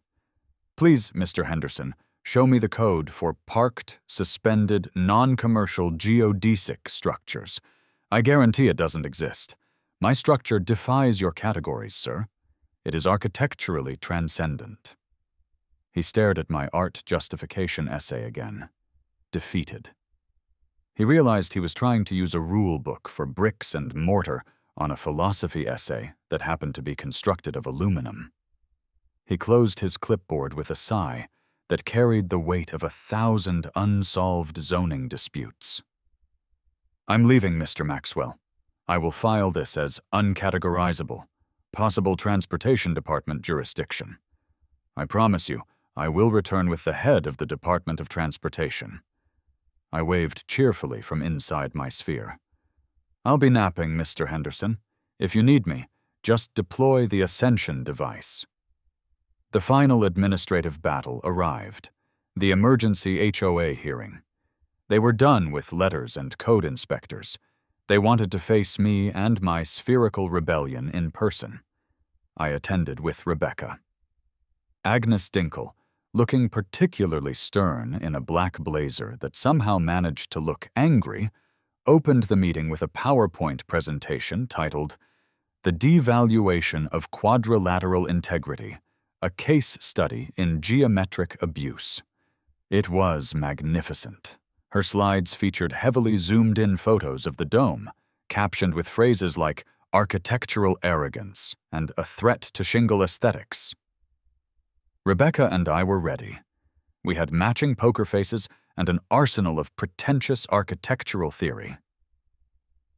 S1: Please, Mr. Henderson, show me the code for parked, suspended, non-commercial geodesic structures. I guarantee it doesn't exist. My structure defies your categories, sir. It is architecturally transcendent. He stared at my art justification essay again, defeated. He realized he was trying to use a rule book for bricks and mortar on a philosophy essay that happened to be constructed of aluminum. He closed his clipboard with a sigh that carried the weight of 1,000 unsolved zoning disputes. I'm leaving, Mr. Maxwell. I will file this as uncategorizable, possible transportation department jurisdiction. I promise you, I will return with the head of the Department of Transportation. I waved cheerfully from inside my sphere. I'll be napping, Mr. Henderson. If you need me, just deploy the Ascension device. The final administrative battle arrived, the emergency HOA hearing. They were done with letters and code inspectors. They wanted to face me and my spherical rebellion in person. I attended with Rebecca. Agnes Dinkle, looking particularly stern in a black blazer that somehow managed to look angry, opened the meeting with a PowerPoint presentation titled The Devaluation of Quadrilateral Integrity, a Case Study in Geometric Abuse. It was magnificent. Her slides featured heavily zoomed-in photos of the dome, captioned with phrases like architectural arrogance and a threat to shingle aesthetics. Rebecca and I were ready. We had matching poker faces and an arsenal of pretentious architectural theory.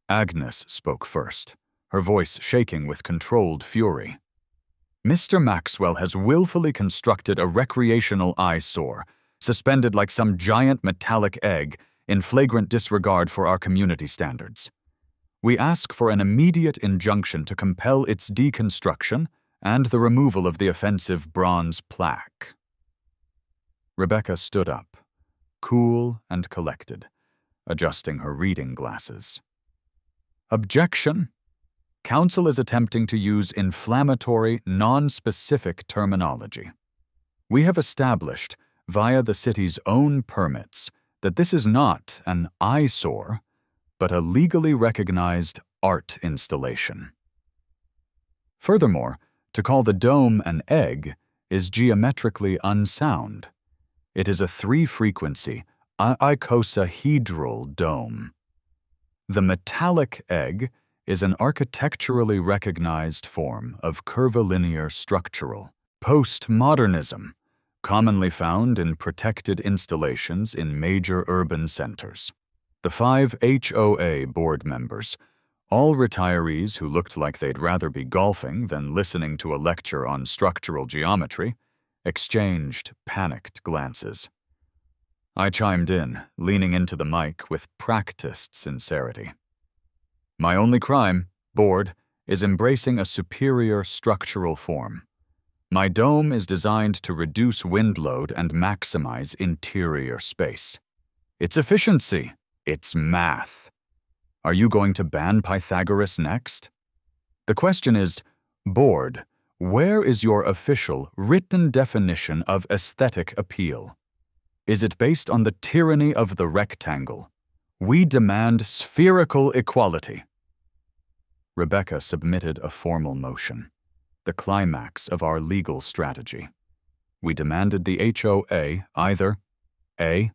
S1: Agnes spoke first, her voice shaking with controlled fury. Mr. Maxwell has willfully constructed a recreational eyesore, suspended like some giant metallic egg in flagrant disregard for our community standards. We ask for an immediate injunction to compel its deconstruction and the removal of the offensive bronze plaque. Rebecca stood up, cool and collected, adjusting her reading glasses. Objection. Council is attempting to use inflammatory, non-specific terminology. We have established, via the city's own permits, that this is not an eyesore, but a legally recognized art installation. Furthermore, to call the dome an egg is geometrically unsound. It is a 3-frequency, icosahedral dome. The metallic egg is an architecturally recognized form of curvilinear structural postmodernism, commonly found in protected installations in major urban centers. The 5 HOA board members, all retirees who looked like they'd rather be golfing than listening to a lecture on structural geometry, exchanged panicked glances. I chimed in, leaning into the mic with practiced sincerity. My only crime, board, is embracing a superior structural form. My dome is designed to reduce wind load and maximize interior space. It's efficiency. It's math. Are you going to ban Pythagoras next? The question is, board, where is your official written definition of aesthetic appeal? Is it based on the tyranny of the rectangle, We demand spherical equality. Rebecca submitted a formal motion, the climax of our legal strategy. We demanded the HOA either A.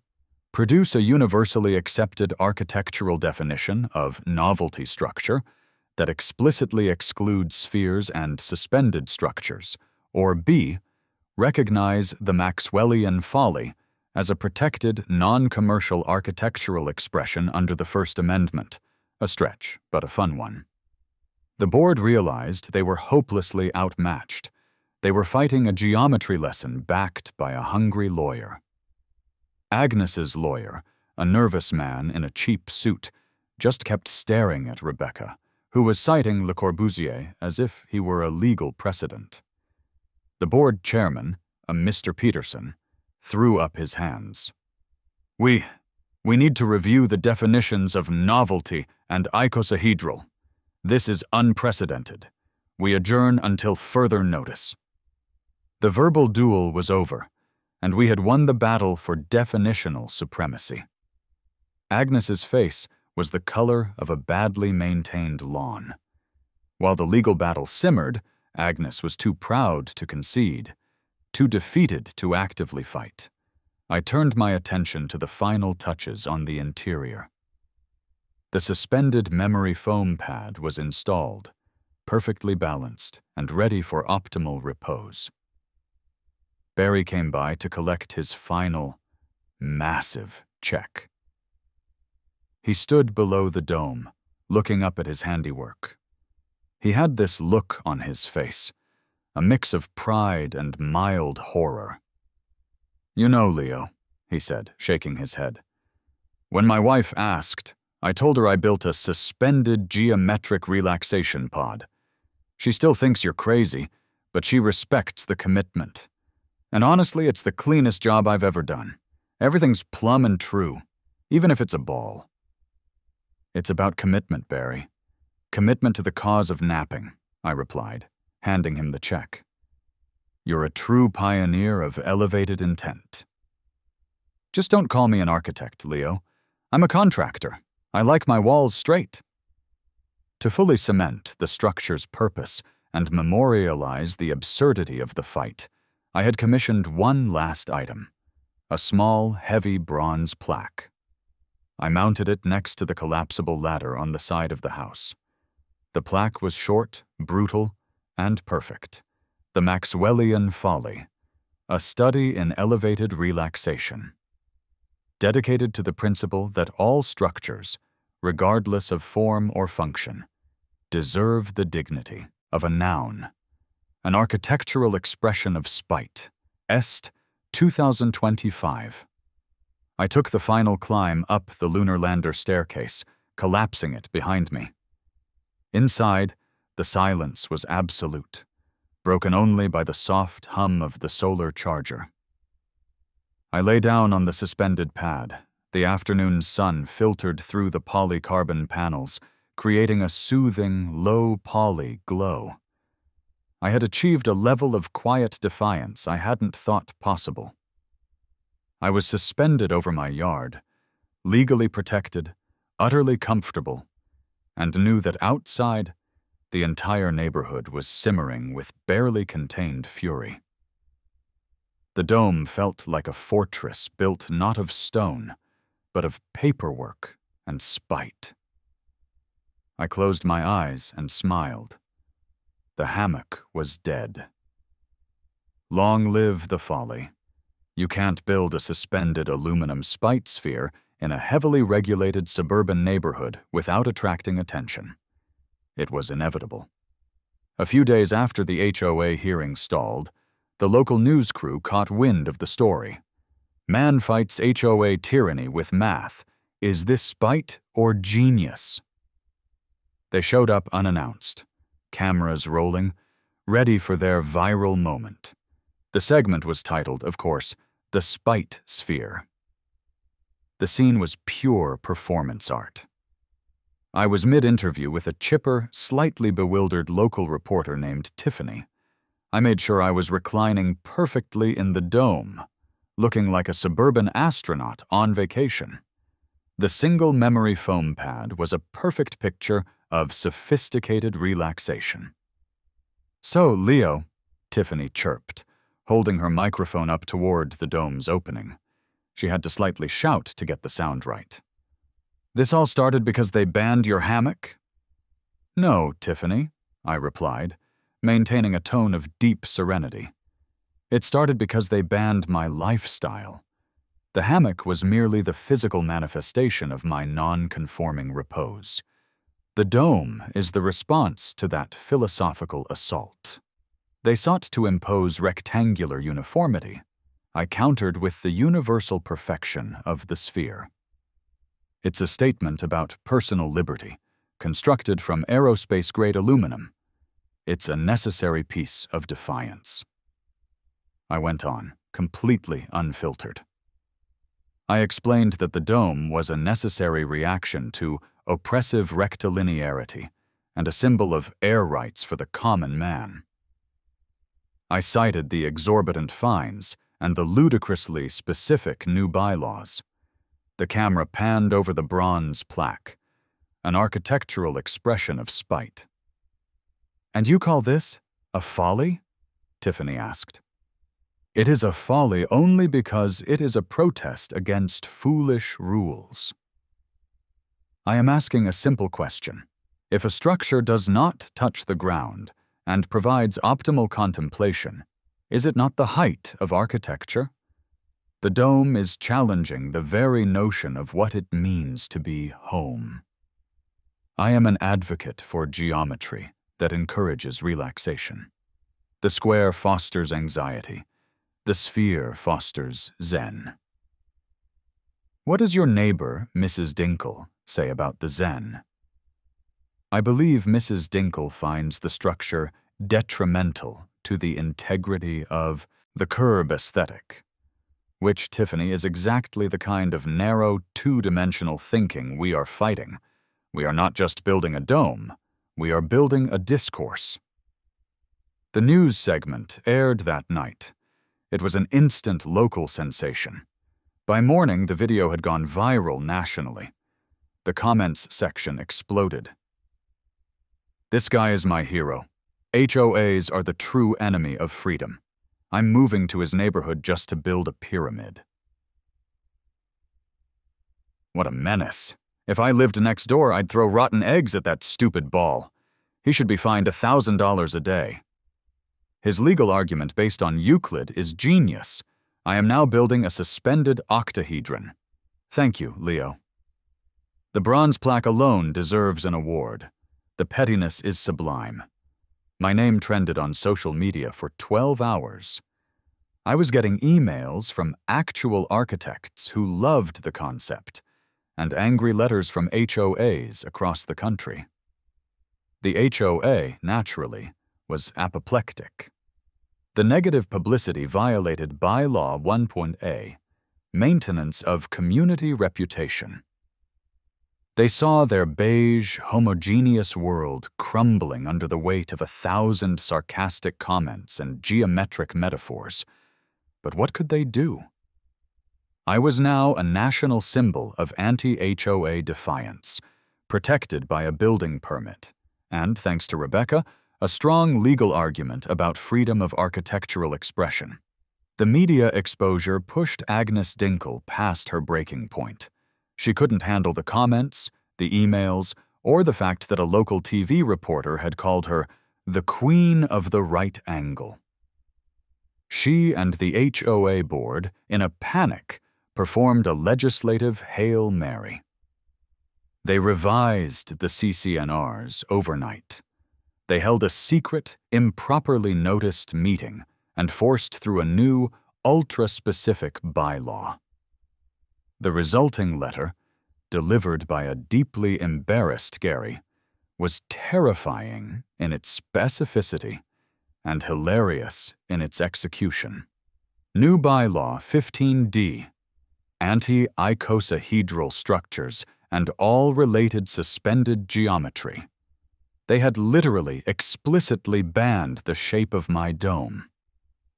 S1: Produce a universally accepted architectural definition of novelty structure that explicitly excludes spheres and suspended structures, or B. Recognize the Maxwellian folly as a protected, non-commercial architectural expression under the First Amendment, a stretch, but a fun one. The board realized they were hopelessly outmatched. They were fighting a geometry lesson backed by a hungry lawyer. Agnes's lawyer, a nervous man in a cheap suit, just kept staring at Rebecca, who was citing Le Corbusier as if he were a legal precedent. The board chairman, a Mr. Peterson, threw up his hands. We need to review the definitions of novelty and icosahedral. This is unprecedented. We adjourn until further notice. The verbal duel was over, and we had won the battle for definitional supremacy. Agnes's face was the color of a badly maintained lawn. While the legal battle simmered, Agnes was too proud to concede, too defeated to actively fight. I turned my attention to the final touches on the interior. The suspended memory foam pad was installed, perfectly balanced and ready for optimal repose. Barry came by to collect his final, massive check. He stood below the dome, looking up at his handiwork. He had this look on his face, a mix of pride and mild horror. "You know, Leo," he said, shaking his head. "When my wife asked, I told her I built a suspended geometric relaxation pod. She still thinks you're crazy, but she respects the commitment. And honestly, it's the cleanest job I've ever done. Everything's plumb and true, even if it's a ball." "It's about commitment, Barry. Commitment to the cause of napping," I replied, handing him the check. "You're a true pioneer of elevated intent." "Just don't call me an architect, Leo. I'm a contractor. I like my walls straight." To fully cement the structure's purpose and memorialize the absurdity of the fight, I had commissioned one last item, a small, heavy bronze plaque. I mounted it next to the collapsible ladder on the side of the house. The plaque was short, brutal, and perfect. The Maxwellian Folly, a study in elevated relaxation. Dedicated to the principle that all structures, regardless of form or function, deserve the dignity of a noun. An architectural expression of spite. Est 2025. I took the final climb up the lunar lander staircase, collapsing it behind me. Inside, the silence was absolute, broken only by the soft hum of the solar charger. I lay down on the suspended pad. The afternoon sun filtered through the polycarbon panels, creating a soothing, low-poly glow. I had achieved a level of quiet defiance I hadn't thought possible. I was suspended over my yard, legally protected, utterly comfortable, and knew that outside, the entire neighborhood was simmering with barely contained fury. The dome felt like a fortress built not of stone, but of paperwork and spite. I closed my eyes and smiled. The hammock was dead. Long live the folly. You can't build a suspended aluminum spite sphere in a heavily regulated suburban neighborhood without attracting attention. It was inevitable. A few days after the HOA hearing stalled, the local news crew caught wind of the story. Man fights HOA tyranny with math. Is this spite or genius? They showed up unannounced, cameras rolling, ready for their viral moment. The segment was titled, of course, The Spite Sphere. The scene was pure performance art. I was mid-interview with a chipper, slightly bewildered local reporter named Tiffany. I made sure I was reclining perfectly in the dome, looking like a suburban astronaut on vacation. The single memory foam pad was a perfect picture of sophisticated relaxation. "So, Leo," Tiffany chirped, holding her microphone up toward the dome's opening. She had to slightly shout to get the sound right. "This all started because they banned your hammock?" "No, Tiffany," I replied, maintaining a tone of deep serenity. "It started because they banned my lifestyle. The hammock was merely the physical manifestation of my non-conforming repose. The dome is the response to that philosophical assault. They sought to impose rectangular uniformity. I countered with the universal perfection of the sphere. It's a statement about personal liberty, constructed from aerospace-grade aluminum. It's a necessary piece of defiance." I went on, completely unfiltered. I explained that the dome was a necessary reaction to oppressive rectilinearity and a symbol of air rights for the common man. I cited the exorbitant fines and the ludicrously specific new bylaws. The camera panned over the bronze plaque, an architectural expression of spite. "And you call this a folly?" Tiffany asked. "It is a folly only because it is a protest against foolish rules. I am asking a simple question. If a structure does not touch the ground and provides optimal contemplation, is it not the height of architecture? The dome is challenging the very notion of what it means to be home. I am an advocate for geometry that encourages relaxation. The square fosters anxiety. The sphere fosters zen. What does your neighbor, Mrs. Dinkle, say about the zen?" I believe Mrs. Dinkle finds the structure detrimental to the integrity of the curb aesthetic, which, Tiffany, is exactly the kind of narrow, two-dimensional thinking we are fighting. We are not just building a dome, we are building a discourse. The news segment aired that night. It was an instant local sensation. By morning, the video had gone viral nationally. The comments section exploded. "This guy is my hero. HOAs are the true enemy of freedom. I'm moving to his neighborhood just to build a pyramid." What a menace. If I lived next door, I'd throw rotten eggs at that stupid ball. He should be fined $1,000 a day. His legal argument based on Euclid is genius. I am now building a suspended octahedron. Thank you, Leo. The bronze plaque alone deserves an award. The pettiness is sublime. My name trended on social media for 12 hours. I was getting emails from actual architects who loved the concept, and angry letters from HOAs across the country. The HOA, naturally, was apoplectic. The negative publicity violated Bylaw 1.A, Maintenance of Community Reputation. They saw their beige, homogeneous world crumbling under the weight of 1,000 sarcastic comments and geometric metaphors. But what could they do? I was now a national symbol of anti-HOA defiance, protected by a building permit, and, thanks to Rebecca, a strong legal argument about freedom of architectural expression. The media exposure pushed Agnes Dinkle past her breaking point. She couldn't handle the comments, the emails, or the fact that a local TV reporter had called her the Queen of the Right Angle. She and the HOA board, in a panic, performed a legislative Hail Mary. They revised the CCNRs overnight. They held a secret, improperly noticed meeting and forced through a new, ultra-specific bylaw. The resulting letter, delivered by a deeply embarrassed Gary, was terrifying in its specificity and hilarious in its execution. New Bylaw 15D, Anti-icosahedral structures and all related suspended geometry. They had literally, explicitly banned the shape of my dome.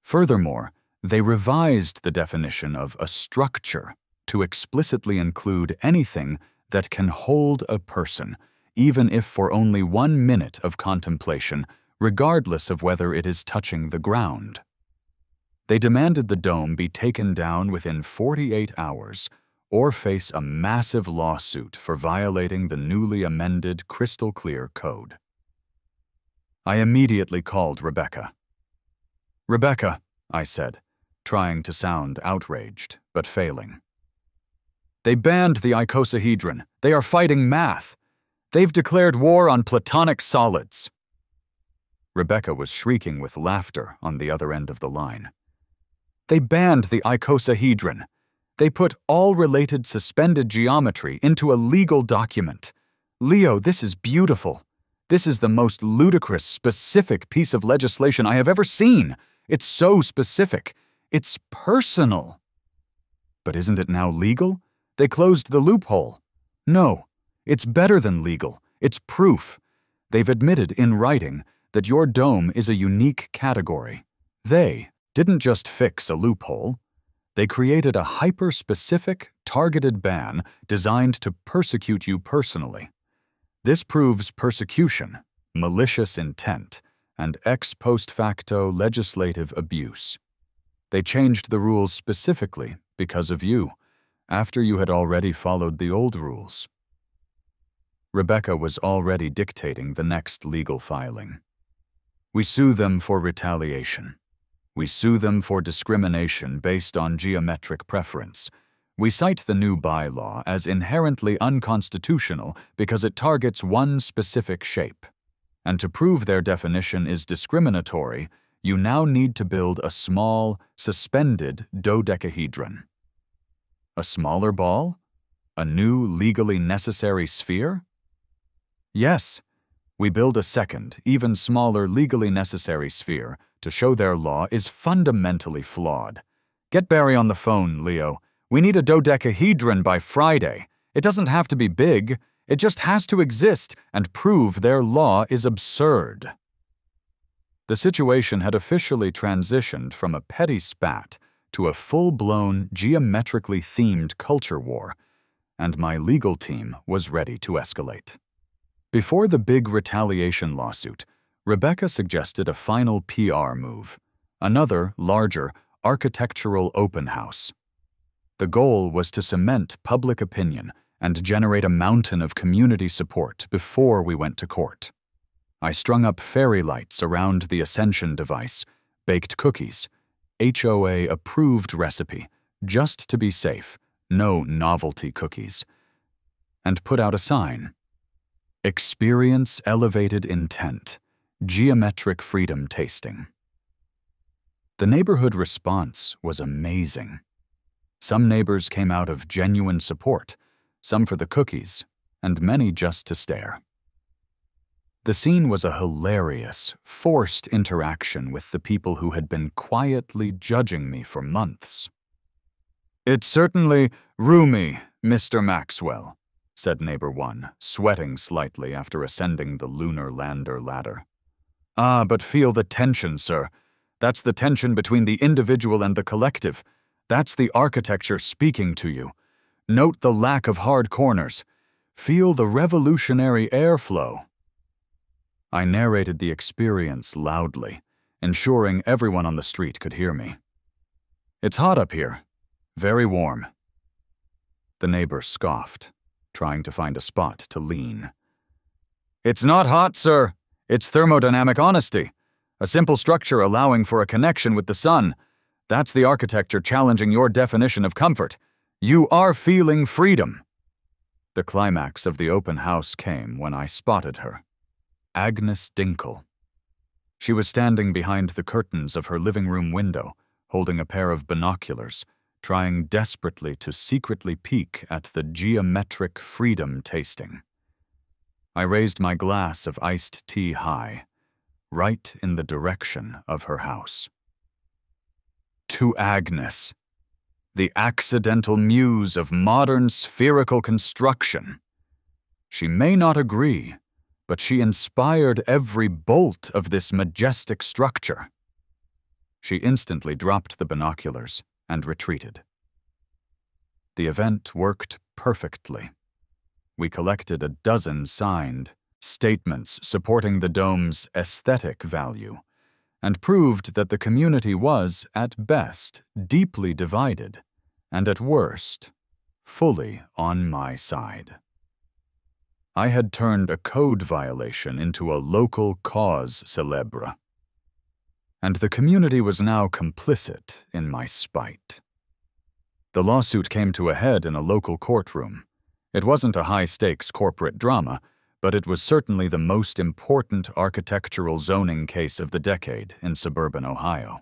S1: Furthermore, they revised the definition of a structure to explicitly include anything that can hold a person, even if for only 1 minute of contemplation, regardless of whether it is touching the ground. They demanded the dome be taken down within 48 hours or face a massive lawsuit for violating the newly amended crystal-clear code. I immediately called Rebecca. "Rebecca," I said, trying to sound outraged, but failing. "They banned the icosahedron. They are fighting math. They've declared war on platonic solids." Rebecca was shrieking with laughter on the other end of the line. "They banned the icosahedron. They put all related suspended geometry into a legal document. Leo, this is beautiful. This is the most ludicrous, specific piece of legislation I have ever seen. It's so specific. It's personal." "But isn't it now legal? They closed the loophole." "No, it's better than legal. It's proof. They've admitted in writing that your dome is a unique category. They didn't just fix a loophole. They created a hyper-specific, targeted ban designed to persecute you personally. This proves persecution, malicious intent, and ex post facto legislative abuse. They changed the rules specifically because of you, after you had already followed the old rules." Rebecca was already dictating the next legal filing. "We sue them for retaliation. We sue them for discrimination based on geometric preference. We cite the new bylaw as inherently unconstitutional because it targets one specific shape. And to prove their definition is discriminatory, you now need to build a small, suspended dodecahedron." "A smaller ball? A new legally necessary sphere?" "Yes. We build a second, even smaller legally necessary sphere to show their law is fundamentally flawed. Get Barry on the phone, Leo. We need a dodecahedron by Friday. It doesn't have to be big. It just has to exist and prove their law is absurd." The situation had officially transitioned from a petty spat to a full-blown, geometrically themed culture war, and my legal team was ready to escalate. Before the big retaliation lawsuit, Rebecca suggested a final PR move, another, larger, architectural open house. The goal was to cement public opinion and generate a mountain of community support before we went to court. I strung up fairy lights around the Ascension device, baked cookies, HOA-approved recipe, just to be safe, no novelty cookies, and put out a sign. "Experience elevated intent. Geometric freedom tasting." The neighborhood response was amazing. Some neighbors came out of genuine support, some for the cookies, and many just to stare. The scene was a hilarious, forced interaction with the people who had been quietly judging me for months. "It's certainly roomy, Mr. Maxwell," said neighbor one, sweating slightly after ascending the lunar lander ladder. "Ah, but feel the tension, sir. That's the tension between the individual and the collective. That's the architecture speaking to you. Note the lack of hard corners. Feel the revolutionary airflow." I narrated the experience loudly, ensuring everyone on the street could hear me. "It's hot up here. Very warm." The neighbor scoffed, trying to find a spot to lean. "It's not hot, sir. It's thermodynamic honesty. A simple structure allowing for a connection with the sun. That's the architecture challenging your definition of comfort. You are feeling freedom." The climax of the open house came when I spotted her. Agnes Dinkle. She was standing behind the curtains of her living room window, holding a pair of binoculars, trying desperately to secretly peek at the geometric freedom tasting. I raised my glass of iced tea high, right in the direction of her house. To Agnes, the accidental muse of modern spherical construction. She may not agree, but she inspired every bolt of this majestic structure. She instantly dropped the binoculars and retreated. The event worked perfectly. We collected a dozen signed statements supporting the dome's aesthetic value, and proved that the community was, at best, deeply divided, and at worst, fully on my side. I had turned a code violation into a local cause célèbre, and the community was now complicit in my spite. The lawsuit came to a head in a local courtroom. It wasn't a high-stakes corporate drama, but it was certainly the most important architectural zoning case of the decade in suburban Ohio.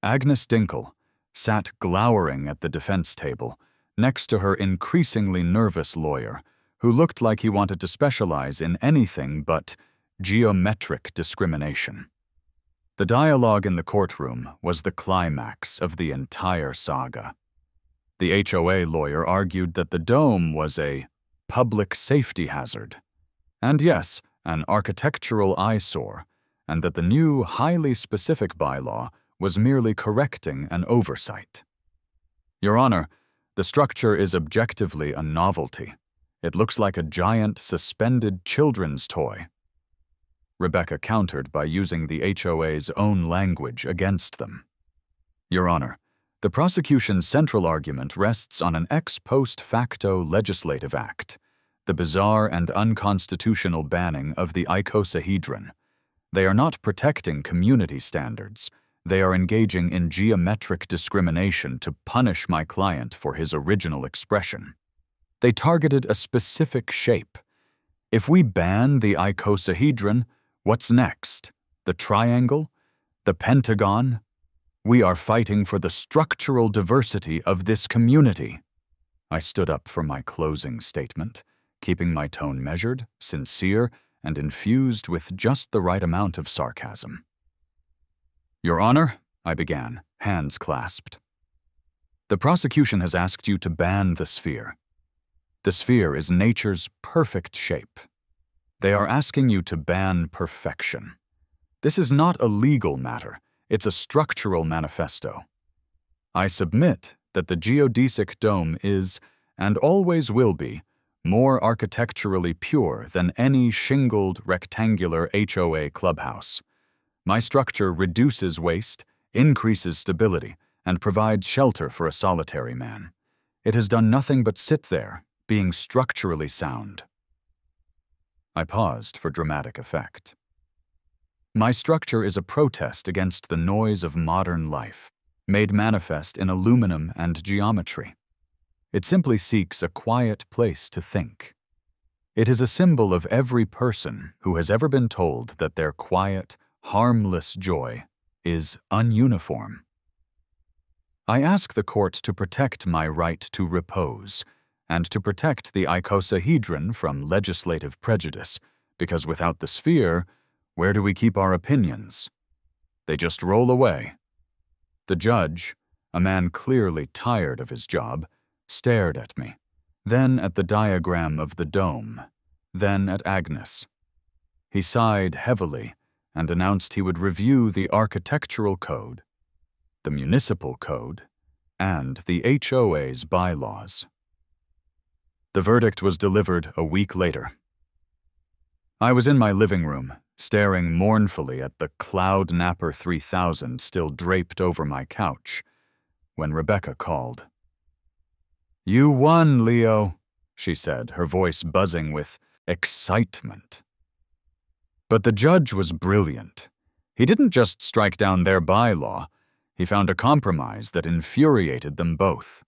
S1: Agnes Dinkle sat glowering at the defense table, next to her increasingly nervous lawyer, who looked like he wanted to specialize in anything but geometric discrimination. The dialogue in the courtroom was the climax of the entire saga. The HOA lawyer argued that the dome was a public safety hazard, and yes, an architectural eyesore, and that the new, highly specific bylaw was merely correcting an oversight. Your Honor, the structure is objectively a novelty. It looks like a giant, suspended children's toy. Rebecca countered by using the HOA's own language against them. Your Honor, the prosecution's central argument rests on an ex post facto legislative act, the bizarre and unconstitutional banning of the icosahedron. They are not protecting community standards. They are engaging in geometric discrimination to punish my client for his original expression. They targeted a specific shape. If we ban the icosahedron, what's next? The triangle? The pentagon? We are fighting for the structural diversity of this community. I stood up for my closing statement, keeping my tone measured, sincere, and infused with just the right amount of sarcasm. Your Honor, I began, hands clasped. The prosecution has asked you to ban the sphere. The sphere is nature's perfect shape. They are asking you to ban perfection. This is not a legal matter. It's a structural manifesto. I submit that the geodesic dome is, and always will be, more architecturally pure than any shingled rectangular HOA clubhouse. My structure reduces waste, increases stability, and provides shelter for a solitary man. It has done nothing but sit there, being structurally sound. I paused for dramatic effect. My structure is a protest against the noise of modern life, made manifest in aluminum and geometry. It simply seeks a quiet place to think. It is a symbol of every person who has ever been told that their quiet, harmless joy is ununiform. I ask the court to protect my right to repose and to protect the icosahedron from legislative prejudice, because without the sphere, where do we keep our opinions? They just roll away. The judge, a man clearly tired of his job, stared at me, then at the diagram of the dome, then at Agnes. He sighed heavily and announced he would review the architectural code, the municipal code, and the HOA's bylaws. The verdict was delivered a week later. I was in my living room, staring mournfully at the Cloud Napper 3000 still draped over my couch, when Rebecca called. "You won, Leo," she said, her voice buzzing with excitement. But the judge was brilliant. He didn't just strike down their bylaw, he found a compromise that infuriated them both.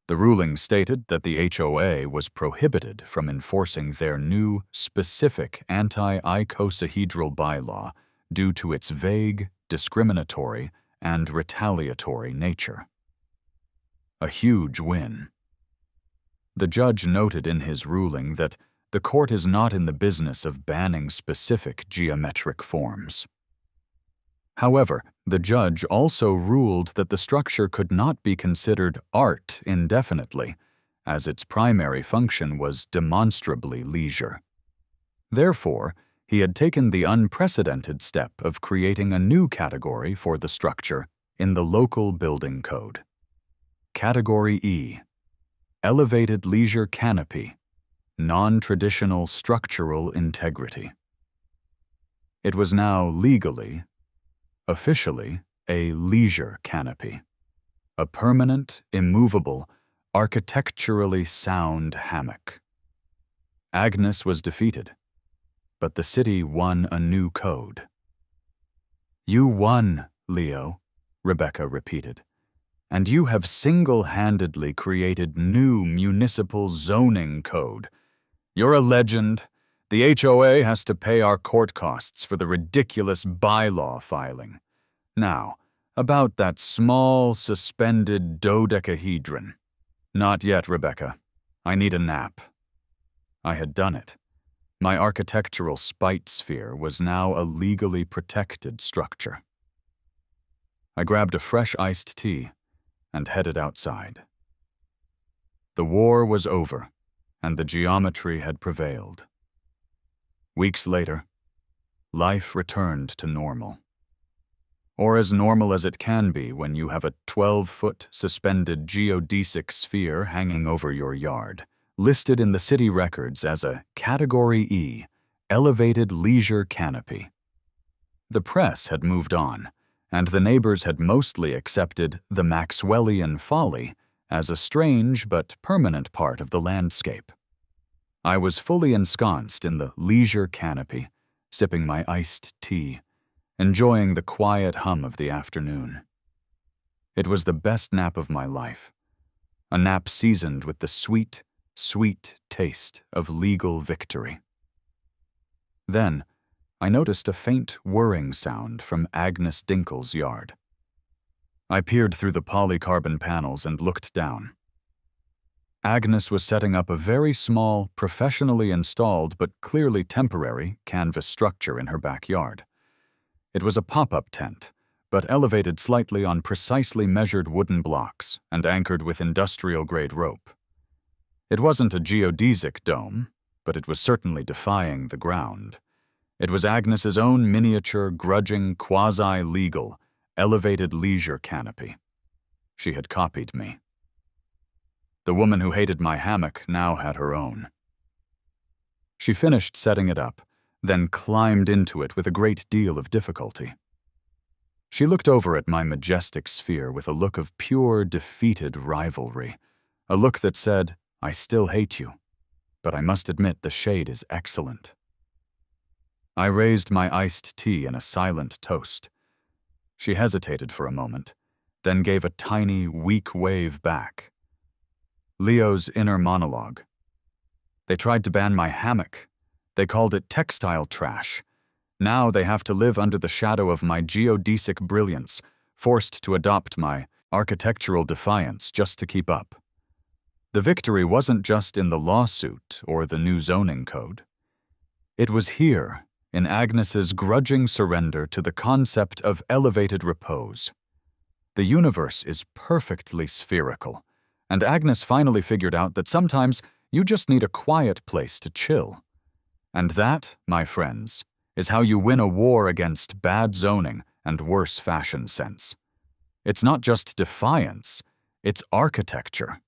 S1: The ruling stated that the HOA was prohibited from enforcing their new, specific anti-icosahedral bylaw due to its vague, discriminatory, and retaliatory nature. A huge win. The judge noted in his ruling that the court is not in the business of banning specific geometric forms. However, the judge also ruled that the structure could not be considered art indefinitely, as its primary function was demonstrably leisure. Therefore, he had taken the unprecedented step of creating a new category for the structure in the local building code. Category E. Elevated leisure canopy. Non-traditional structural integrity. It was now legally, officially, a leisure canopy. A permanent, immovable, architecturally sound hammock. Agnes was defeated, but the city won a new code. "You won, Leo," Rebecca repeated, "and you have single-handedly created new municipal zoning code. You're a legend. The HOA has to pay our court costs for the ridiculous bylaw filing. Now, about that small, suspended dodecahedron." "Not yet, Rebecca. I need a nap." I had done it. My architectural spite sphere was now a legally protected structure. I grabbed a fresh iced tea and headed outside. The war was over, and the geometry had prevailed. Weeks later, life returned to normal. Or as normal as it can be when you have a 12-foot suspended geodesic sphere hanging over your yard, listed in the city records as a Category E, elevated leisure canopy. The press had moved on, and the neighbors had mostly accepted the Maxwellian folly as a strange but permanent part of the landscape. I was fully ensconced in the leisure canopy, sipping my iced tea, enjoying the quiet hum of the afternoon. It was the best nap of my life, a nap seasoned with the sweet, sweet taste of legal victory. Then, I noticed a faint whirring sound from Agnes Dinkle's yard. I peered through the polycarbon panels and looked down. Agnes was setting up a very small, professionally installed but clearly temporary canvas structure in her backyard. It was a pop-up tent, but elevated slightly on precisely measured wooden blocks and anchored with industrial-grade rope. It wasn't a geodesic dome, but it was certainly defying the ground. It was Agnes's own miniature, grudging, quasi-legal, elevated leisure canopy. She had copied me. The woman who hated my hammock now had her own. She finished setting it up, then climbed into it with a great deal of difficulty. She looked over at my majestic sphere with a look of pure, defeated rivalry, a look that said, "I still hate you, but I must admit the shade is excellent." I raised my iced tea in a silent toast. She hesitated for a moment, then gave a tiny, weak wave back. Leo's inner monologue. "They tried to ban my hammock. They called it textile trash. Now they have to live under the shadow of my geodesic brilliance, forced to adopt my architectural defiance just to keep up." The victory wasn't just in the lawsuit or the new zoning code. It was here, in Agnes's grudging surrender to the concept of elevated repose. The universe is perfectly spherical, and Agnes finally figured out that sometimes you just need a quiet place to chill. And that, my friends, is how you win a war against bad zoning and worse fashion sense. It's not just defiance, it's architecture.